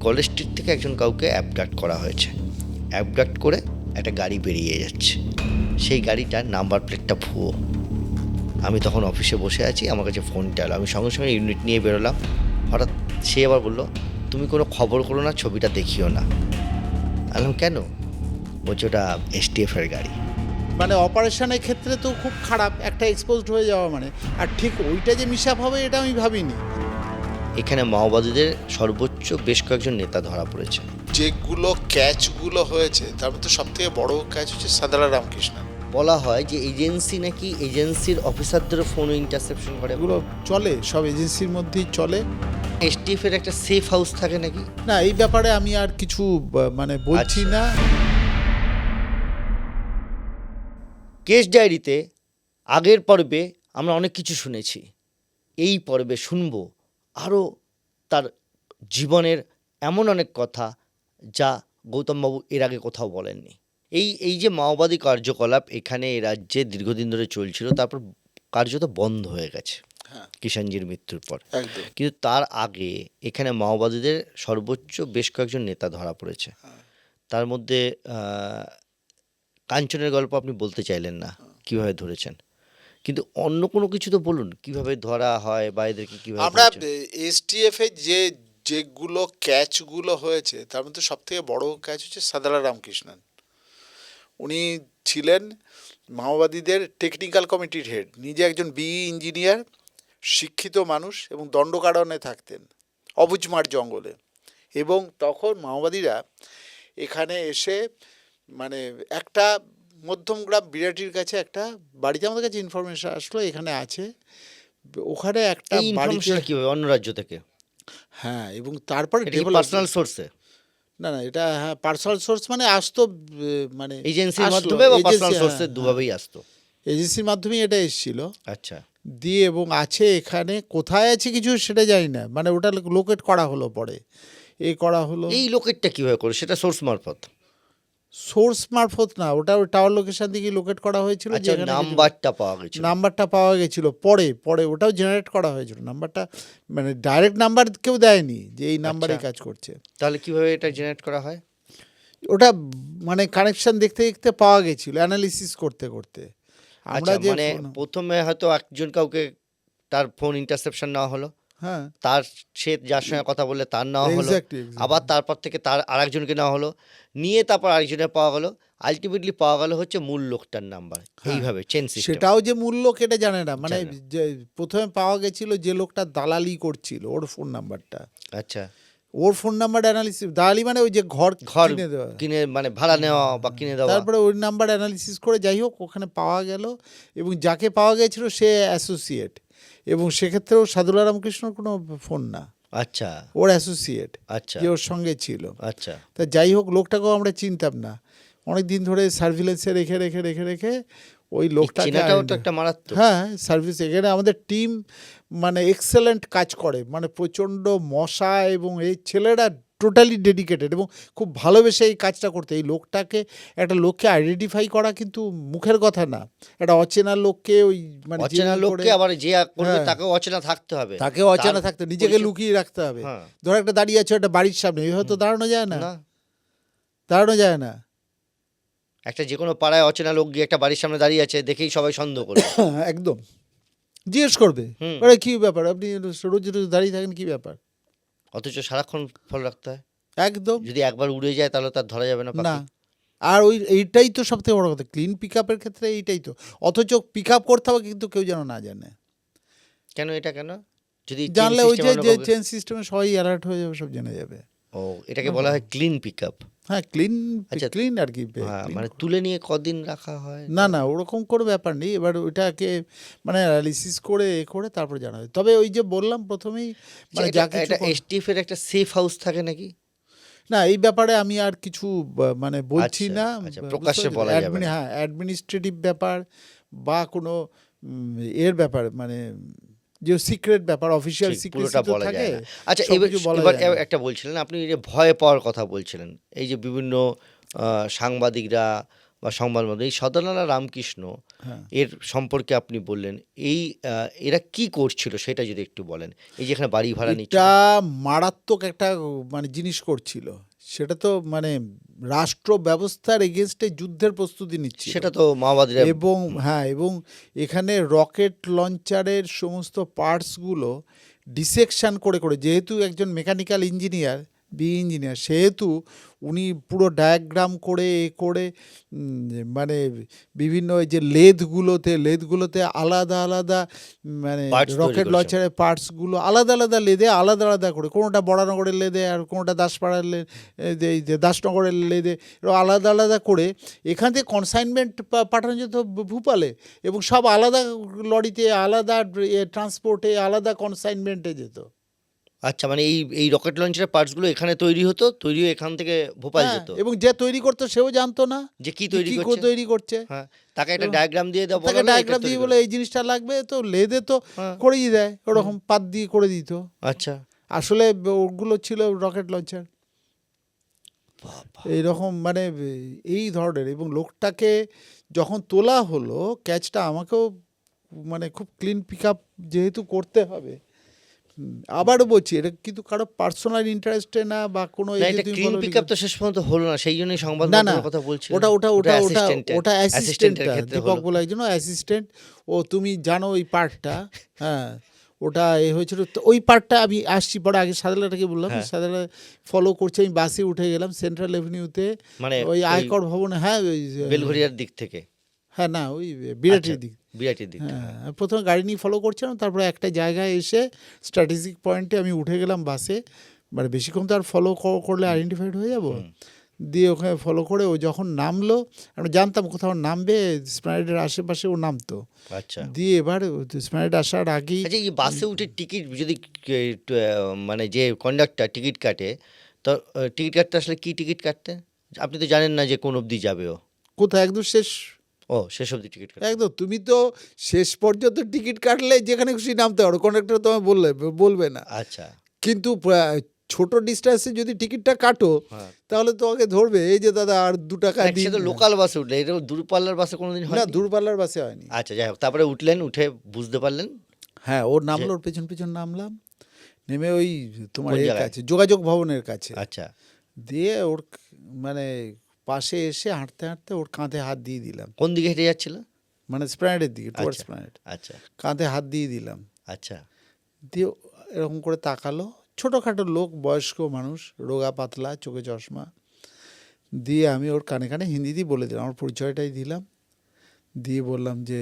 College street থেকে একজন কাউকে অ্যাবডাক্ট করা হয়েছে। অ্যাবডাক্ট করে একটা গাড়ি বেরিয়ে যাচ্ছে, সেই গাড়িটার নাম্বার প্লেটটা ভুয়ো। আমি তখন অফিসে বসে আছি, আমার কাছে ফোনটা এলো, আমি সঙ্গে সঙ্গে ইউনিট নিয়ে বেরোলাম। হঠাৎ সে আবার বললো, তুমি কোনো খবর করো না, ছবিটা দেখিও না। বললাম কেন? বলছে ওটা এসটিএফের গাড়ি। মানে অপারেশনের ক্ষেত্রে তো খুব খারাপ, একটা এক্সপোজড হয়ে যাওয়া মানে, আর ঠিক ওইটা যে মিস আপ হবে এটা আমি ভাবিনি। এখানে মাওবাদীদের সর্বোচ্চ বেশ কয়েকজন নেতা ধরা পড়েছে। যেগুলো ক্যাচগুলো হয়েছে তার মধ্যে সব থেকে বড় ক্যাচ হচ্ছে সাদালা রামকৃষ্ণন। বলা হয় যে এজেন্সি নাকি এজেন্সির অফিসারদের ফোন ইন্টারসেপশন করে। এগুলো চলে, সব এজেন্সির মধ্যেই চলে। এসটিএফের একটা সেফ হাউস থাকে নাকি? না, এই ব্যাপারে আমি আর কিছু মানে বলছি আচ্ছা। না। কেস ডায়েরিতে আগের পর্বে আমরা অনেক কিছু শুনেছি, এই পর্বে শুনবো আরও তার জীবনের এমন অনেক কথা যা গৌতমবাবু এর আগে কোথাও বলেননি। এই যে মাওবাদী কার্যকলাপ এখানে এ রাজ্যে দীর্ঘদিন ধরে চলছিল, তারপর কার্যত বন্ধ হয়ে গেছে হ্যাঁ, কিষাণজির মৃত্যুর পর। একদম। কিন্তু তার আগে এখানে মাওবাদীদের সর্বোচ্চ বেশ কয়েকজন নেতা ধরা পড়েছে। তার মধ্যে কাঞ্চনের গল্প আপনি বলতে চাইলেন না, কিভাবে ধরেছেন, কিন্তু অন্য কোনো কিছু তো বলুন, কিভাবে ধরা হয় বা এদেরকে কিভাবে আমরা ধরেছেন? এসটিএফ এর যেগুলো ক্যাচগুলো হয়েছে তার মধ্যে সব থেকে বড় ক্যাচ হচ্ছে সাদালা রামকৃষ্ণন। উনি ছিলেন মাওবাদীদের টেকনিক্যাল কমিটির হেড, নিজে একজন বিই ইঞ্জিনিয়ার, শিক্ষিত মানুষ এবং দণ্ডকারণ্যে থাকতেন অবুঝমার জঙ্গলে। এবং তখন মাওবাদীরা এখানে এসে মানে একটা মধ্যমগ্রাম বিরাটির কাছে একটা বাড়িতে আমাদের কাছে ইনফরমেশন আসলো এখানে আছে, ওখানে একটা এই বাড়িতে। ইনফরমেশনটা কিভাবে অন্য রাজ্য থেকে? হ্যাঁ, এবং তারপরে এটা কি পার্সোনাল সোর্সে, না না, এটা হ্যাঁ পার্সোনাল সোর্স, মানে আসতো মানে এজেন্সির আসলো, মাধ্যমে বা পার্সোনাল এজেন্সি, সোর্সের হ্যাঁ, দুভাবেই আসতো? এজেন্সির মাধ্যমেই এটা এসেছিল। আচ্ছা, দিয়ে এবং আছে এখানে, কোথায় আছে কিছু সেটা জানি না, মানে ওটা লোকেট করা হলো পরে, এই করা হলো। এই লোকেটটা কিভাবে করে? সেটা সোর্স মারফত? সোর্স মারফত না, ওটা ওই টাওয়ার লোকেশন থেকে লোকেট করা হয়েছিল। আচ্ছা, নাম্বারটা পাওয়া গেছে? নাম্বারটা পাওয়া গেছিল পরে, ওটাও জেনারেট করা হয়েছিল নাম্বারটা, মানে ডাইরেক্ট নাম্বার কেউ দেয়নি যে এই নাম্বারে আচ্ছা। কাজ করছে। তাহলে কিভাবে এটা জেনারেট করা হয়? ওটা মানে কানেকশন দেখতে দেখতে পাওয়া গেছিল, অ্যানালিসিস করতে করতে। আমরা আচ্ছা, যে মানে প্রথমে হয়তো একজন কাউকে তার ফোন ইন্টারসেপশন নেওয়া হলো, হ্যাঁ তার সে যার সঙ্গে কথা বললে তার নেওয়া হলো, Exactly. আবার তারপর থেকে তার আরেকজনকে নেওয়া হলো, নিয়ে তারপর আরেকজনের পাওয়া গেল, আলটিমেটলি পাওয়া গেল হচ্ছে মূল লোকটার নাম্বার। এইভাবে চেন সিস্টেম। সেটাও যে মূল্য কেটে জানে না, মানে জানে না। যে প্রথমে পাওয়া গেছিল যে লোকটা দালালি করছিল, ওর ফোন নাম্বারটা, আচ্ছা, ওর ফোন নাম্বার অ্যানালিসিস, দালালি মানে ওই যে ঘর ঘর কিনে দেওয়া, কিনে মানে ভাড়া নেওয়া বা কিনে দেওয়া। তারপরে ওই নাম্বার অ্যানালিসিস করে যাই হোক ওখানে পাওয়া গেল, এবং যাকে পাওয়া গেছিল সে অ্যাসোসিয়েট, এবং সেক্ষেত্রেও সাদুলা রামকৃষ্ণর কোনো ফোন না, আচ্ছা ওর অ্যাসোসিয়েট আচ্ছা যে ওর সঙ্গে ছিল। আচ্ছা তা যাই হোক, লোকটাকেও আমরা চিনতাম না, অনেক দিন ধরে সার্ভিলেন্সে রেখে রেখে রেখে রেখে ওই লোকটাকে, চেনাটাও তো একটা মারাত্মক। হ্যাঁ সার্ভিস, এখানে আমাদের টিম মানে এক্সেলেন্ট কাজ করে, মানে প্রচণ্ড মশা, এবং এই ছেলেরা টোটালি ডেডিকেটেড এবং খুব ভালোবেসে এই কাজটা করতে। এই লোকটাকে, একটা লোককে আইডেন্টিফাই করা কিন্তু মুখের কথা না, একটা অচেনা লোককে ওই মানে অচেনা লোককে আবার যে করবে হ্যাঁ। তাকেও অচেনা থাকতে হবে, তাকে অচেনা থাকতে, নিজেকে লুকিয়ে রাখতে হবে। হ্যাঁ। ধরো একটা দাঁড়িয়ে আছে একটা বাড়ির সামনে, এই হয়তো দাঁড়ানো যায় না, না, দাঁড়ানো যায় না। একটা যে কোনো পাড়ায় অচেনা লোক গিয়ে একটা বাড়ির সামনে দাঁড়িয়ে আছে দেখেই সবাই সন্দেহ করবে। একদম জিজ্ঞেস করবে, হুম। ওরা কী ব্যাপার, আপনি রোজ রোজ দাঁড়িয়ে থাকেন, কী ব্যাপার। অথচ সারাক্ষণ ফলো রাখতে হয়, একদম যদি একবার উড়ে যায় তাহলে তার ধরা যাবে না না। পাখি। আর ওই এইটাই তো সবথেকে বড় কথা, ক্লিন পিক আপের ক্ষেত্রে এইটাই তো, অথচ পিক আপ করতে হবে কিন্তু কেউ যেন না জানে। কেন এটা কেন? যদি জানলে ওই যে চেন সিস্টেমে সবাই অ্যালার্ট হয়ে যাবে, সব জেনে যাবে। ও, এটাকে বলা হয় ক্লিন পিক আপ। হ্যাঁ ক্লিন, আচ্ছা। ক্লিন আর কি, হ্যাঁ, clean মানে তুলে নিয়ে কদিন রাখা হয়? না না, ওরকম কোনো ব্যাপার নেই। এবার ওইটাকে মানে অ্যানালিসিস করে করে তারপর জানা হবে। তবে ওই যে বললাম প্রথমেই, মানে যা কিছু এটা এসটিএফ এর একটা সেফ হাউস থাকে নাকি? না, এই ব্যাপারে আমি আর কিছু মানে বলছি আচ্ছা, না। আচ্ছা, প্রকাশ্যে বলা যাবে না। হ্যাঁ, অ্যাডমিনিস্ট্রেটিভ ব্যাপার বা কোনো এর ব্যাপার, মানে যে সিক্রেট ব্যাপার, অফিসিয়াল ঠিক, সিক্রেসি পুরোটা তো বলা থাকে। যায় না। আচ্ছা, সবকিছু বলা এবার যায় না। একটা বলছিলেন আপনি, এই যে ভয় পাওয়ার কথা বলছিলেন, এই যে বিভিন্ন সাংবাদিকরা বা সংবাদ মাধ্যম, এই সদানলা রামকৃষ্ণ হ্যাঁ এর সম্পর্কে আপনি বললেন, এই এরা কি করছিল সেটা যদি একটু বলেন। এই যে এখানে বাড়ি ভাড়া নিচ্ছিল, এটা মারাত্মক একটা মানে জিনিস করছিল। সেটা তো মানে রাষ্ট্র ব্যবস্থার এগেনস্টে যুদ্ধের প্রস্তুতি নিচ্ছিল। সেটা তো মাওবাদীরা এবং হ্যাঁ, এবং এখানে রকেট লঞ্চারের সমস্ত পার্টসগুলো ডিসেকশন করে করে, যেহেতু একজন মেকানিক্যাল ইঞ্জিনিয়ার, ইঞ্জিনিয়ার, সেহেতু উনি পুরো ডায়াগ্রাম করে করে মানে বিভিন্ন ওই যে লেদগুলোতে আলাদা আলাদা মানে Parts তৈরি রকেট করেছেন। লঞ্চারের পার্টসগুলো আলাদা আলাদা লেদে আলাদা আলাদা করে, কোনোটা বরানগরের লেদে আর কোনোটা দাসপাড়ার এই যে দাসনগরের লেদে, এরকম আলাদা আলাদা করে এখান থেকে কনসাইনমেন্ট পাঠানো যেত ভূপালে, এবং সব আলাদা লরিতে, আলাদা ট্রান্সপোর্টে, আলাদা কনসাইনমেন্টে যেত। আচ্ছা, মানে এই রকেট লঞ্চের পার্টসগুলো এখানে তৈরি হতো, তৈরি হয়ে এখান থেকে ভোপাল হ্যাঁ, যেত, এবং যে তৈরি করতো সেও জানতো না যে কি যে তৈরি কি করছে। তৈরি করছে। হ্যাঁ, তাকে একটা এবং ডায়াগ্রাম দিয়ে দেওয়া, তাকে ডায়াগ্রাম দিয়ে বলে এই জিনিসটা লাগবে, তো লেদে তো হ্যাঁ। করেই দেয়, ওরকম পাত দিয়ে করে দিত। আচ্ছা, আসলে ওগুলো ছিল রকেট লঞ্চার এইরকম, মানে এই ধরনের। এবং লোকটাকে যখন তোলা হলো, ক্যাচটা আমাকেও মানে খুব ক্লিন পিক আপ যেহেতু করতে হবে, আবারও বলছি এটা কিন্তু কারো পার্সোনাল ইন্টারেস্টে না, বা কোনো না, এই যে এটা তুমি ক্লিন বলো পিক আপ তো শেষ পর্যন্ত হলো না, সেই জন্যই সংবাদ না না মাধ্যমের কথা বলছি। ওটা ওটা ওটা ওটা ওটা অ্যাসিস্ট্যান্টের অ্যাসিস্ট্যান্টটা ক্ষেত্রে দীপক হলো। বলে একজন অ্যাসিস্ট্যান্ট। ও তুমি জানো ওই পার্টটা, হ্যাঁ, ওটা এ হয়েছিল। তো ওই পার্টটা আমি আসছি পরে, আগে সাদালাটাকে বললাম, হ্যাঁ। সাদালা ফলো করছে। আমি বাসে উঠে গেলাম সেন্ট্রাল এভিনিউতে, মানে ওই আয়কর ভবনে, হ্যাঁ ওই বেলঘরিয়ার দিক থেকে, হ্যাঁ না ওই বিরাটির আচ্ছা, দিক। বিরাটির দিক থেকে। হ্যাঁ, আমি প্রথমে গাড়ি নিয়ে ফলো করছিলাম, তারপরে একটা জায়গায় এসে স্ট্র্যাটেজিক পয়েন্টে আমি উঠে গেলাম বাসে। মানে বেশিক্ষণ তো আর ফলো করলে আইডেন্টিফাইড হয়ে যাব। দিয়ে ওখানে ফলো করে ও যখন নামলো, আমরা জানতাম কোথাও নামবে, স্প্লানেডের আশেপাশে ও নামতো। আচ্ছা, দিয়ে এবার স্প্লানেড আসার আগেই আচ্ছা, এই বাসে উঠে টিকিট যদি মানে যে কন্ডাক্টর টিকিট কাটে, তো টিকিট কাটতে আসলে কি টিকিট কাটতে, আপনি তো জানেন না যে কোন অবধি যাবে ও। কোথাও একদম শেষ, ও, শেষ অবধি টিকিট কাটে। একদম তুমি তো শেষ পর্যন্ত টিকিট কাটলে যেখানে খুশি নামতে পারো, কন্ডাক্টর তোমায় বলবে না। আচ্ছা, কিন্তু ছোট ডিস্টেন্সে যদি টিকিটটা কাটো, হ্যাঁ। তাহলে তোমাকে ধরবে, এই যে দাদা আর 2 টাকা না, দিন। সে তো লোকাল বাসে উঠলে, এটা দূরপাল্লার বাসে কোনোদিন হয় না, না। দূরপাল্লার বাসে হয়নি। আচ্ছা, যাই হোক, তারপরে উঠলেন, উঠে বুঝতে পারলেন। হ্যাঁ, ওর নামলো, ওর পেছন পেছন নামলাম, নেমে ওই তোমার কোন এর জায়গায়? কাছে, যোগাযোগ ভবনের কাছে। আচ্ছা, দিয়ে ওর মানে পাশে এসে হাঁটতে হাঁটতে ওর কাঁধে হাত দিয়ে দিলাম, কোন দিকে হেঁটে যাচ্ছিল? মানে স্প্ল্যানেডের দিকে, টুয়ার্ডস আচ্ছা, স্প্ল্যানেড। আচ্ছা, কাঁধে হাত দিয়ে দিলাম। আচ্ছা, দিয়ে এরকম করে তাকালো, ছোটোখাটো লোক, বয়স্ক মানুষ, রোগা পাতলা, চোখে চশমা। দিয়ে আমি ওর কানে কানে হিন্দিতেই বলে দিলাম, আমার পরিচয়টাই দিলাম। দিয়ে বললাম যে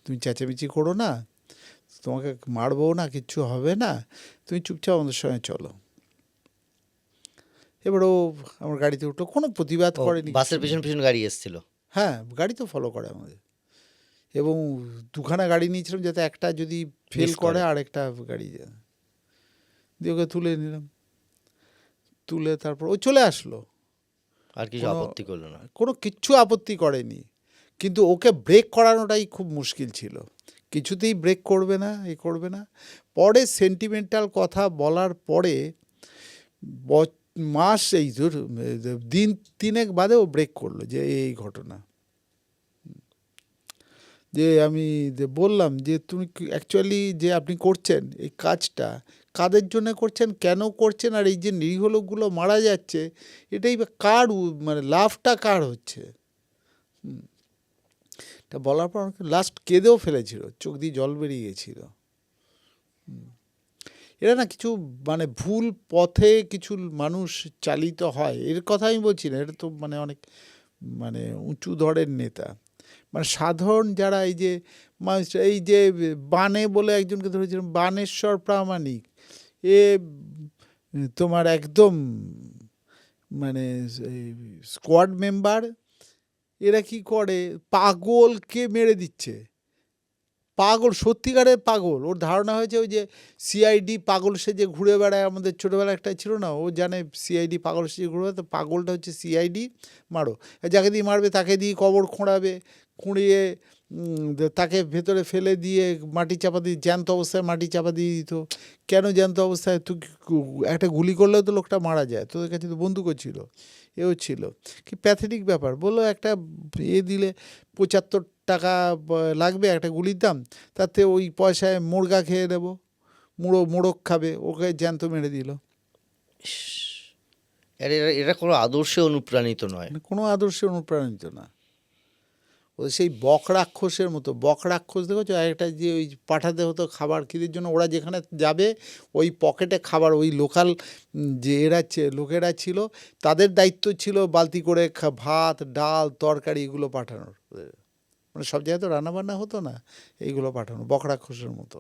তুমি চেঁচামেচি করো না, তোমাকে মারবো না, কিচ্ছু হবে না, তুমি চুপচাপ আমাদের সঙ্গে চলো। এবার ও আমার গাড়িতে উঠলো, কোনো প্রতিবাদ ও, করেনি, বাসের কিছু পেছন না। পেছন গাড়ি এসেছিল। হ্যাঁ, গাড়ি তো ফলো করে আমাদের। এবং 2খানা গাড়ি নিয়েছিলাম, যাতে একটা যদি ফেল Miss করে করে। আর একটা গাড়ি যায়। দিয়ে ওকে তুলে নিলাম, তুলে তারপর ও চলে আসলো, আর কিছু কোনো- আপত্তি করলো না। কোনো কিচ্ছু আপত্তি করেনি। কিন্তু ওকে ব্রেক করানোটাই খুব মুশকিল ছিল, কিছুতেই ব্রেক করবে না, এ করবে না। পরে সেন্টিমেন্টাল কথা বলার পরে মাস এই দিন 3 বাদে ও ব্রেক করলো, যে এই ঘটনা। যে আমি বললাম যে তুমি অ্যাকচুয়ালি যে আপনি করছেন এই কাজটা, কাদের জন্য করছেন, কেন করছেন, আর এই যে নিরীহ লোকগুলো মারা যাচ্ছে, এটাই বা কার মানে লাভটা কার হচ্ছে। এটা বলার পর আমাকে লাস্ট কেঁদেও ফেলেছিল, চোখ দিয়ে জল বেরিয়ে গেছিল। এরা না কিছু মানে ভুল পথে কিছু মানুষ চালিত হয়, এর কথা আমি বলছি না, এটা তো মানে অনেক মানে উঁচু ধরের নেতা, মানে সাধারণ যারা এই যে মানুষ, এই যে বানে বলে একজনকে ধরেছিলাম, বানেশ্বর প্রামাণিক, এ তোমার একদম মানে স্কোয়াড মেম্বার। এরা কি করে, পাগলকে মেরে দিচ্ছে, পাগল, সত্যিকারের পাগল। ওর ধারণা হয়েছে ওই যে সিআইডি পাগল সেজে ঘুরে বেড়ায়, আমাদের ছোটোবেলা একটা ছিল না, ও জানে সিআইডি পাগল সেজে ঘুরে বেড়ায়, তো পাগলটা হচ্ছে সিআইডি, মারো, যাকে দিয়ে মারবে তাকে দিয়ে কবর খোঁড়াবে, কুঁড়িয়ে তাকে ভেতরে ফেলে দিয়ে মাটি চাপা দিয়ে জ্যান্ত অবস্থায় মাটি চাপা দিয়ে দিত। কেন জ্যান্ত অবস্থায়? তুই একটা গুলি করলেও তো লোকটা মারা যায়, তোদের কাছে তো বন্দুকও ছিল, এও ছিল। কি প্যাথেটিক ব্যাপার! বললো একটা দিলে 75 টাকা লাগবে একটা গুলির দাম, তাতে ওই পয়সায় মুরগা খেয়ে নেবো, মোড়ক খাবে, ওকে জ্যান্ত মেরে দিল। এরা কোনো আদর্শে অনুপ্রাণিত নয়। মানে কোনো আদর্শে অনুপ্রাণিত না। ও সেই বক রাক্ষসের মতো। বক রাক্ষস দেখেছো, একটা যে ওই পাঠাতে হতো খাবার খিদের জন্য, ওরা যেখানে যাবে ওই পকেটে খাবার, ওই লোকাল যে লোকেরা ছিল তাদের দায়িত্ব ছিল বালতি করে ভাত ডাল তরকারি এগুলো পাঠানোর। মানে সব জায়গায় তো রান্নাবান্না হতো না, এইগুলো পাঠানো বক রাক্ষসের মতো।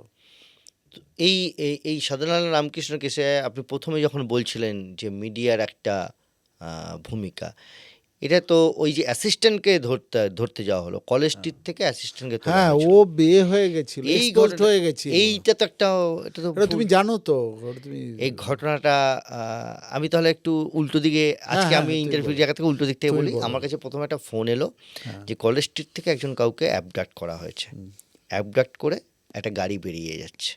এই এই এই সাধনারায়ণ রামকৃষ্ণ কেসে আপনি প্রথমে যখন বলছিলেন যে মিডিয়ার একটা ভূমিকা, এটা তো ওই যে অ্যাসিস্ট্যান্টকে ধরতে যাওয়া হলো, কলেজ স্ট্রিট থেকে অ্যাসিস্ট্যান্টকে তোলা হ্যাঁ, ও হয়েছিল। বিয়ে হয়ে গেছিল, এই এক্সপোজড হয়ে গেছিল। এইটা তো একটা, এটা তো এটা তুমি ভুল। জানো তো, তুমি এই ঘটনাটা আমি তাহলে একটু উল্টো দিকে, আজকে হ্যাঁ, আমি তুমি ইন্টারভিউ বলো। জায়গা থেকে উল্টো দিক থেকে তুমি বলি। বলো। আমার কাছে প্রথমে একটা ফোন এলো হ্যাঁ। যে কলেজ স্ট্রিট থেকে একজন কাউকে অ্যাবডাক্ট করা হয়েছে। অ্যাবডাক্ট করে একটা গাড়ি বেরিয়ে যাচ্ছে।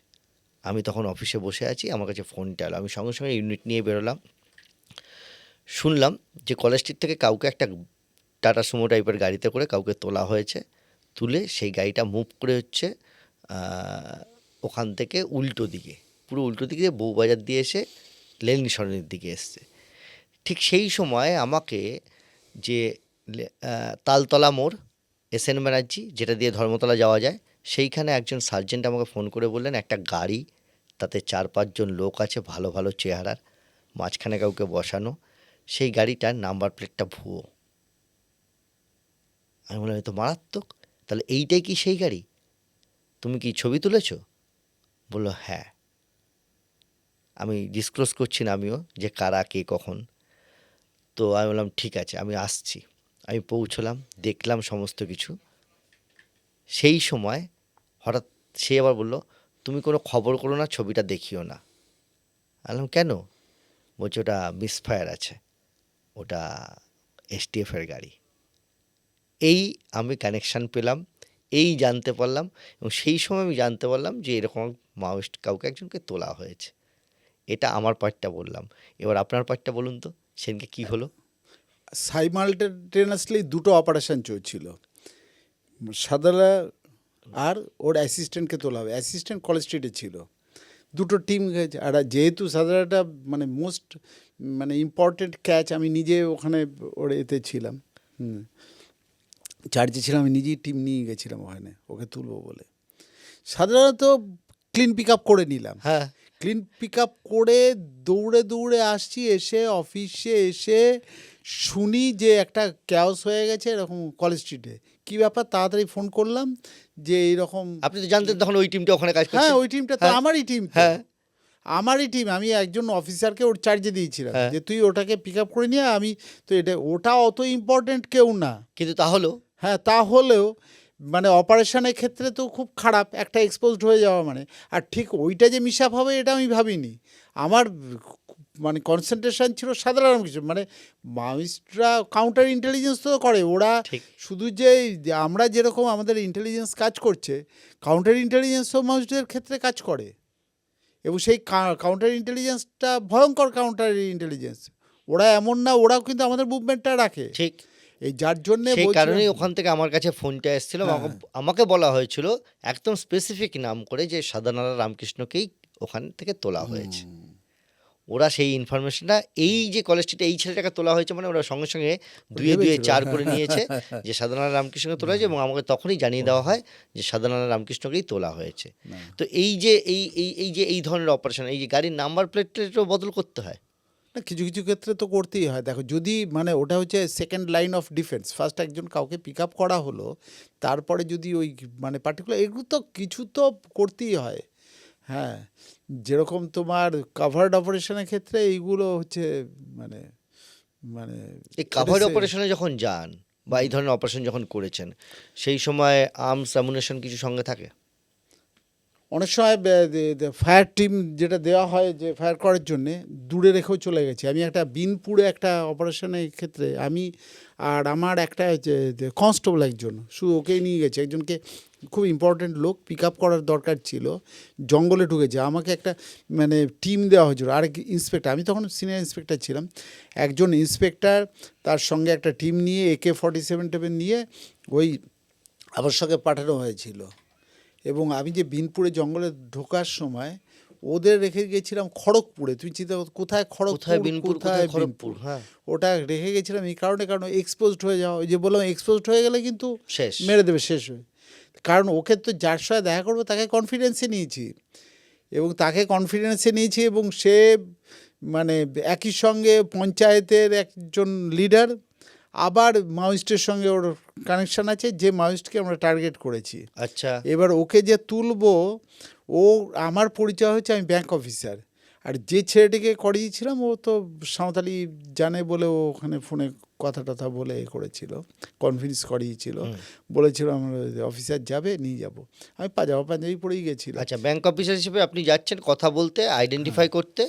আমি তখন অফিসে বসে আছি, আমার কাছে ফোনটা এলো, আমি সঙ্গে সঙ্গে ইউনিট নিয়ে বেরোলাম। শুনলাম যে কলেজ স্ট্রিট থেকে কাউকে একটা টাটা সুমো টাইপের গাড়িতে করে কাউকে তোলা হয়েছে। তুলে সেই গাড়িটা মুভ করে হচ্ছে ওখান থেকে উল্টো দিকে, পুরো উল্টো দিকে বউবাজার দিয়ে এসে লেনিন সরণির দিকে এসছে। ঠিক সেই সময় আমাকে যে তালতলা মোড়, এসএন ব্যানার্জি, যেটা দিয়ে ধর্মতলা যাওয়া যায়, সেইখানে একজন সার্জেন্ট আমাকে ফোন করে বললেন একটা গাড়ি, তাতে 4-5 জন লোক আছে ভালো ভালো চেহারার, মাঝখানে কাউকে বসানো, সেই গাড়িটার নাম্বার প্লেটটা ভুয়ো। আমি বললাম এ তো মারাত্মক, তাহলে এইটাই কি সেই গাড়ি? তুমি কি ছবি তুলেছো? বললো হ্যাঁ। আমি ডিসক্লোজ করছি না আমিও যে কারা কে কখন। তো আমি বললাম ঠিক আছে, আমি আসছি। আমি পৌঁছলাম, দেখলাম সমস্ত কিছু। সেই সময় হঠাৎ সে আবার বলল তুমি কোনো খবর করো না, ছবিটা দেখিও না। আমি বললাম কেন? বলছে ওটা মিসফায়ার আছে, ওটা এসটিএফের গাড়ি। এই আমি কানেকশান পেলাম, এই জানতে পারলাম, এবং সেই সময় আমি জানতে পারলাম যে এরকম মাওয়িস্ট কাউকে একজনকে তোলা হয়েছে। এটা আমার পার্টটা বললাম। এবার আপনার পার্টটা বলুন তো, সেদিনকে কী হলো? সাইমালটেনিয়াসলি দুটো অপারেশন চলছিল। সাদালা আর ওর অ্যাসিস্ট্যান্টকে তোলা হবে। অ্যাসিস্ট্যান্ট কলেজ স্ট্রিটে ছিল। দুটো টিম গেছে। আর যেহেতু সাদালাটা মানে মোস্ট মানে ইম্পর্টেন্ট ক্যাচ, আমি নিজে ওখানে ওর এতে ছিলাম, চার্জে ছিলাম, আমি নিজেই টিম নিয়ে গেছিলাম ওখানে ওকে তুলবো বলে। সাধারণত ক্লিন পিক আপ করে নিলাম। হ্যাঁ, ক্লিন পিক আপ করে দৌড়ে দৌড়ে আসছি, এসে অফিসে এসে শুনি যে একটা ক্যাওস হয়ে গেছে এরকম কলেজ স্ট্রিটে। কী ব্যাপার? তাড়াতাড়ি ফোন করলাম যে এইরকম। আপনি তো জানতেন তখন ওই টিমটা ওখানে কাজ করছে। হ্যাঁ, ওই টিমটা তো হ্যাঁ, আমারই টিম। হ্যাঁ, আমারই টিম। আমি একজন অফিসারকে ওর চার্জে দিয়েছিলাম হ্যাঁ। যে তুই ওটাকে পিক আপ করে নিয়ে। আমি তো ওটা অত ইম্পর্টেন্ট কেউ না। কিন্তু তাহলেও হ্যাঁ, তাহলেও মানে অপারেশনের ক্ষেত্রে তো খুব খারাপ, একটা এক্সপোজড হয়ে যাওয়া মানে। আর ঠিক ওইটা যে মিস আপ হবে এটা আমি ভাবিনি। আমার মানে কনসেন্ট্রেশন ছিল সাধারণ কিছু, মানে মাওয়িস্টরা কাউন্টার ইন্টেলিজেন্স তো করে, ওরা ঠিক। শুধু যে আমরা যেরকম আমাদের ইন্টেলিজেন্স কাজ করছে, কাউন্টার ইন্টেলিজেন্সও মাওয়িস্টদের ক্ষেত্রে কাজ করে। এবং সেই কাউন্টার ইন্টেলিজেন্সটা ভয়ঙ্কর কাউন্টার ইন্টেলিজেন্স। ওরা এমন না, ওরাও কিন্তু আমাদের মুভমেন্টটা রাখে। ঠিক, এই যার জন্যে সেই বলছিলাম- কারণেই ওখান থেকে আমার কাছে ফোনটা এসেছিল। আমাকে বলা হয়েছিল একদম স্পেসিফিক নাম করে যে সাধনারায়ণ রামকৃষ্ণকেই ওখান থেকে তোলা হয়েছে। ওরা সেই ইনফরমেশনটা, এই যে কলেজ স্ট্রিটে এই ছেলেটাকে তোলা হয়েছে মানে ওরা সঙ্গে সঙ্গে দুয়ে দুয়ে ভেবেছিল। 4 করে নিয়েছে যে সাধনারায়ণ রামকৃষ্ণকে তোলা হয়েছে, এবং আমাকে তখনই জানিয়ে দেওয়া হয় যে সাধনারায়ণ রামকৃষ্ণকেই তোলা হয়েছে। তো এই যে এই ধরনের অপারেশন, এই যে গাড়ির নাম্বার প্লেটও বদল করতে হয়। না, কিছু কিছু ক্ষেত্রে তো করতেই হয়। দেখো, যদি মানে ওটা হচ্ছে second line of defence. First একজন কাউকে পিক আপ করা হলো, তারপরে যদি ওই মানে পার্টিকুলার এগুলো তো কিছু তো করতেই হয়। হ্যাঁ, যেরকম তোমার কাভার্ড অপারেশনের ক্ষেত্রে এইগুলো হচ্ছে মানে মানে এই কাভার অপারেশনে যখন যান বা এই ধরনের অপারেশন যখন করেছেন, সেই সময় আর্মস অ্যামুনেশন কিছু সঙ্গে থাকে? অনেক সময় ফায়ার টিম যেটা দেওয়া হয় যে ফায়ার করার জন্যে দূরে রেখেও চলে গেছে। আমি একটা বিনপুরে একটা অপারেশনের ক্ষেত্রে আমি আর আমার একটা কনস্টেবল একজন শুধু ওকেই নিয়ে গেছে, একজনকে খুব ইম্পর্ট্যান্ট লোক পিক আপ করার দরকার ছিল, জঙ্গলে ঢুকেছে, আমাকে একটা মানে টিম দেওয়া হয়েছিল, আরেক ইন্সপেক্টর, আমি তখন সিনিয়র ইন্সপেক্টর ছিলাম, একজন ইন্সপেক্টর তার সঙ্গে একটা টিম নিয়ে AK-47 নিয়ে ওই আবশ্যকে পাঠানো হয়েছিল। এবং আমি যে বিনপুরে জঙ্গলে ঢোকার সময় ওদের রেখে গেছিলাম খড়গপুরে। তুমি চিন্তা করো কোথায় খড়গপুর, কোথায় বিনপুর, কোথায় খড়গপুর, হ্যাঁ ওটা রেখে গেছিলাম এই কারণে, কারণ এক্সপোজড হয়ে যাওয়া, ওই যে বললাম এক্সপোজড হয়ে গেলে কিন্তু শেষ। মেরে দেবে, শেষ হয়ে। কারণ ওকে তো যার সাথে দেখা করবো তাকে কনফিডেন্সে নিয়েছি, এবং তাকে কনফিডেন্সে নিয়েছি, এবং সে মানে একই সঙ্গে পঞ্চায়েতের একজন লিডার, আবার মাওয়িস্টের সঙ্গে ওর কানেকশান আছে, যে মাওয়িস্টকে আমরা টার্গেট করেছি। আচ্ছা, এবার ওকে যে তুলবো, ও আমার পরিচয় হচ্ছে আমি ব্যাংক অফিসার, আর যে ছেলেটিকে করিয়েছিলাম ও তো সাঁওতালি জানে বলে ও ওখানে ফোনে কথা টথা বলে এ করেছিল, কনভিন্স করিয়েছিল, বলেছিল আমার অফিসার যাবে, নিয়ে যাব। আমি পাঞ্জাবি পরেই গেছিলাম। আচ্ছা, ব্যাংক অফিসার হিসেবে আপনি যাচ্ছেন কথা বলতে, আইডেন্টিফাই করতে,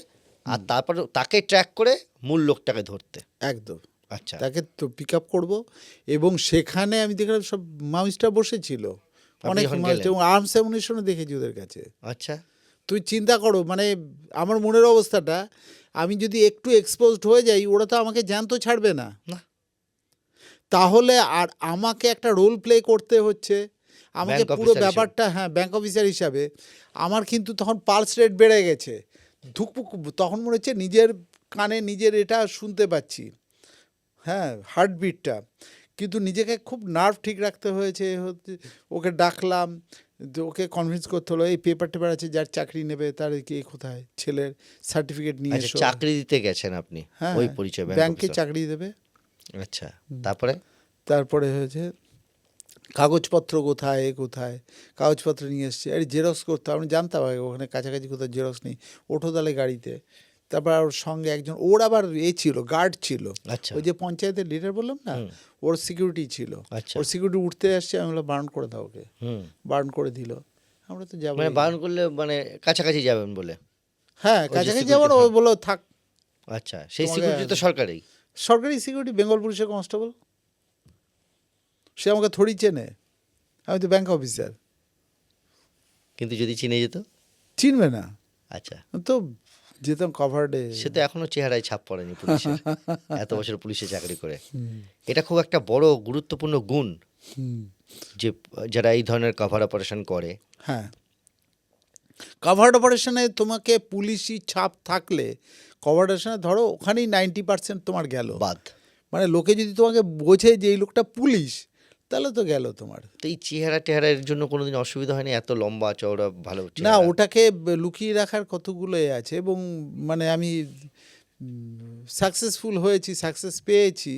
আর তারপর তাকে ট্র্যাক করে মূল লোকটাকে ধরতে। একদম, আচ্ছা, তাকে তো পিক আপ করবো, এবং সেখানে আমি দেখলাম সব মাউসটা বসেছিল, অনেক যখন মাউস, গেলেন? এবং আর্মস অ্যামুনিশনও দেখেছি ওদের কাছে। আচ্ছা, তুই চিন্তা করো মানে আমার মনের অবস্থাটা, আমি যদি একটু এক্সপোজড হয়ে যাই ওরা তো আমাকে জ্যান্ত ছাড়বে না, না। তাহলে আর আমাকে একটা রোল প্লে করতে হচ্ছে, আমাকে ব্যাংক পুরো অফিসার ব্যাপারটা, হ্যাঁ ব্যাংক অফিসার হিসাবে আমার কিন্তু তখন পালস রেট বেড়ে গেছে, ধুকপুক, তখন মনে হচ্ছে নিজের কানে নিজের এটা শুনতে পাচ্ছি, হ্যাঁ হার্টবিটটা, কিন্তু নিজেকে খুব নার্ভ ঠিক রাখতে হয়েছে। ওকে ডাকলাম, ওকে কনভিন্স করতে হলো, এই পেপার টেপার আছে যার চাকরি নেবে তার কি কোথায়, ছেলের সার্টিফিকেট নিয়ে আচ্ছা, এসো, চাকরি দিতে গেছেন আপনি, হ্যাঁ ওই পরিচয় ব্যাংক ব্যাংকে অফিসার। চাকরি দেবে। আচ্ছা, তারপরে তারপরে হয়েছে কাগজপত্র কোথায়, কোথায় কাগজপত্র নিয়ে এসছে, আরে জেরক্স করতে, আমি জানতাম আগে ওখানে কাছাকাছি কোথাও জেরক্স নেই, ওঠো তাহলে গাড়িতে। তারপর ওর সঙ্গে একজন, ওর আবার ছিল, গার্ড ছিল, আচ্ছা, ওই যে পঞ্চায়েতের লিডার বললাম না, ওর সিকিউরিটি ছিল, আচ্ছা, ওর সিকিউরিটি উঠতে আসছে, আমি বললাম বারণ করে দাও ওকে, বারণ করে দিল, আমরা তো যাবো, মানে বারণ করলে মানে কাছাকাছি যাবেন বলে? হ্যাঁ ওই যে কাছাকাছি security, যাবো না, ও হ্যাঁ। বললো থাক। আচ্ছা, সেই তোমাকে- সিকিউরিটি তো সরকারি? সরকারি সিকিউরিটি, বেঙ্গল পুলিশের কনস্টেবল, সে আমাকে থোড়ি চেনে, আমি তো ব্যাংক অফিসার, কিন্তু যদি চিনে যেত? চিনবে না, আচ্ছা, তো যেতাম কভার্ডে। সে তো এখনো চেহারায় ছাপ পড়েনি পুলিশের, এত বছর পুলিশে চাকরি করে। এটা খুব একটা বড় গুরুত্বপূর্ণ গুণ, যে যারা এই ধরনের কভার অপারেশন করে। হ্যাঁ, কভার্ড অপারেশনে তোমাকে পুলিশি ছাপ থাকলে, কভার্ড অপারেশনে ধরো ওখানেই 90% তোমার গেল, বাদ। মানে লোকে যদি তোমাকে বোঝে যে এই লোকটা পুলিশ, তাহলে তো গেল তোমার। তো এই চেহারা টেহারার জন্য কোনোদিন অসুবিধা হয়নি? এত লম্বা চওড়া ভালো না, চেহারা। ওটাকে লুকিয়ে রাখার কতগুলো এ আছে, এবং মানে আমি সাকসেসফুল হয়েছি, সাকসেস পেয়েছি।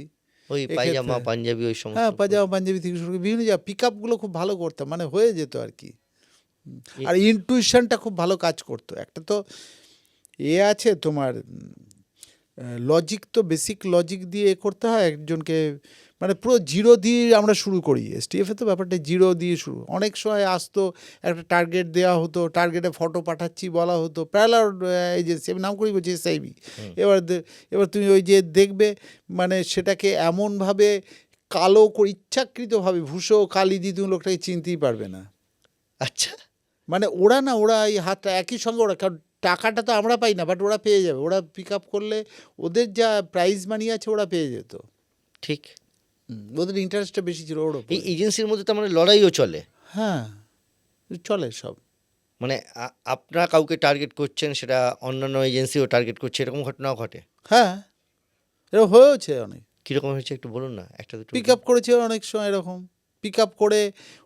ওই এক্ষেত্রে- পায়জামা পাঞ্জাবি ওই সমস্ত? হ্যাঁ পাজামা পাঞ্জাবি থেকে শুরু করে বিভিন্ন জায়গা পিক আপগুলো খুব ভালো করতাম, মানে হয়ে যেত আর কি। আর ইনটুইশনটা খুব ভালো কাজ করতো। একটা তো এ আছে তোমার লজিক, তো বেসিক লজিক দিয়ে এ করতে হয় একজনকে, মানে পুরো জিরো দিয়ে আমরা শুরু করি। STF-এ তো ব্যাপারটা জিরো দিয়ে শুরু, অনেক সময় আসতো একটা টার্গেট দেওয়া হতো, টার্গেটে ফটো পাঠাচ্ছি বলা হতো, প্যারালাল এজেন্সি, আমি নাম করি বলছি SIB। এবার তুমি ওই যে দেখবে মানে সেটাকে এমনভাবে কালো করে ইচ্ছাকৃতভাবে ভূষো কালি দিয়ে তুমি লোকটাকে চিনতেই পারবে না। আচ্ছা, মানে ওরা এই হাতটা একই সঙ্গে, ওরা কারণ টাকাটা তো আমরা পাই না, বাট ওরা পেয়ে যাবে, ওরা পিক আপ করলে ওদের যা প্রাইজ মানি আছে ওরা পেয়ে যেত। ঠিক। ওদের ইন্টারেস্টটা বেশি ছিল ওর ওপরে। এই এজেন্সির মধ্যে তো মানে লড়াইও চলে? হ্যাঁ চলে সব। মানে আপনারা কাউকে টার্গেট করছেন, সেটা অন্যান্য এজেন্সিও টার্গেট করছে, এরকম ঘটনাও ঘটে? হ্যাঁ এরকম হয়েওছে অনেক, কীরকম হয়েছে একটু বলুন না, একটা দুটো। পিক আপ করেছে অনেক সময় এরকম, পিক আপ করে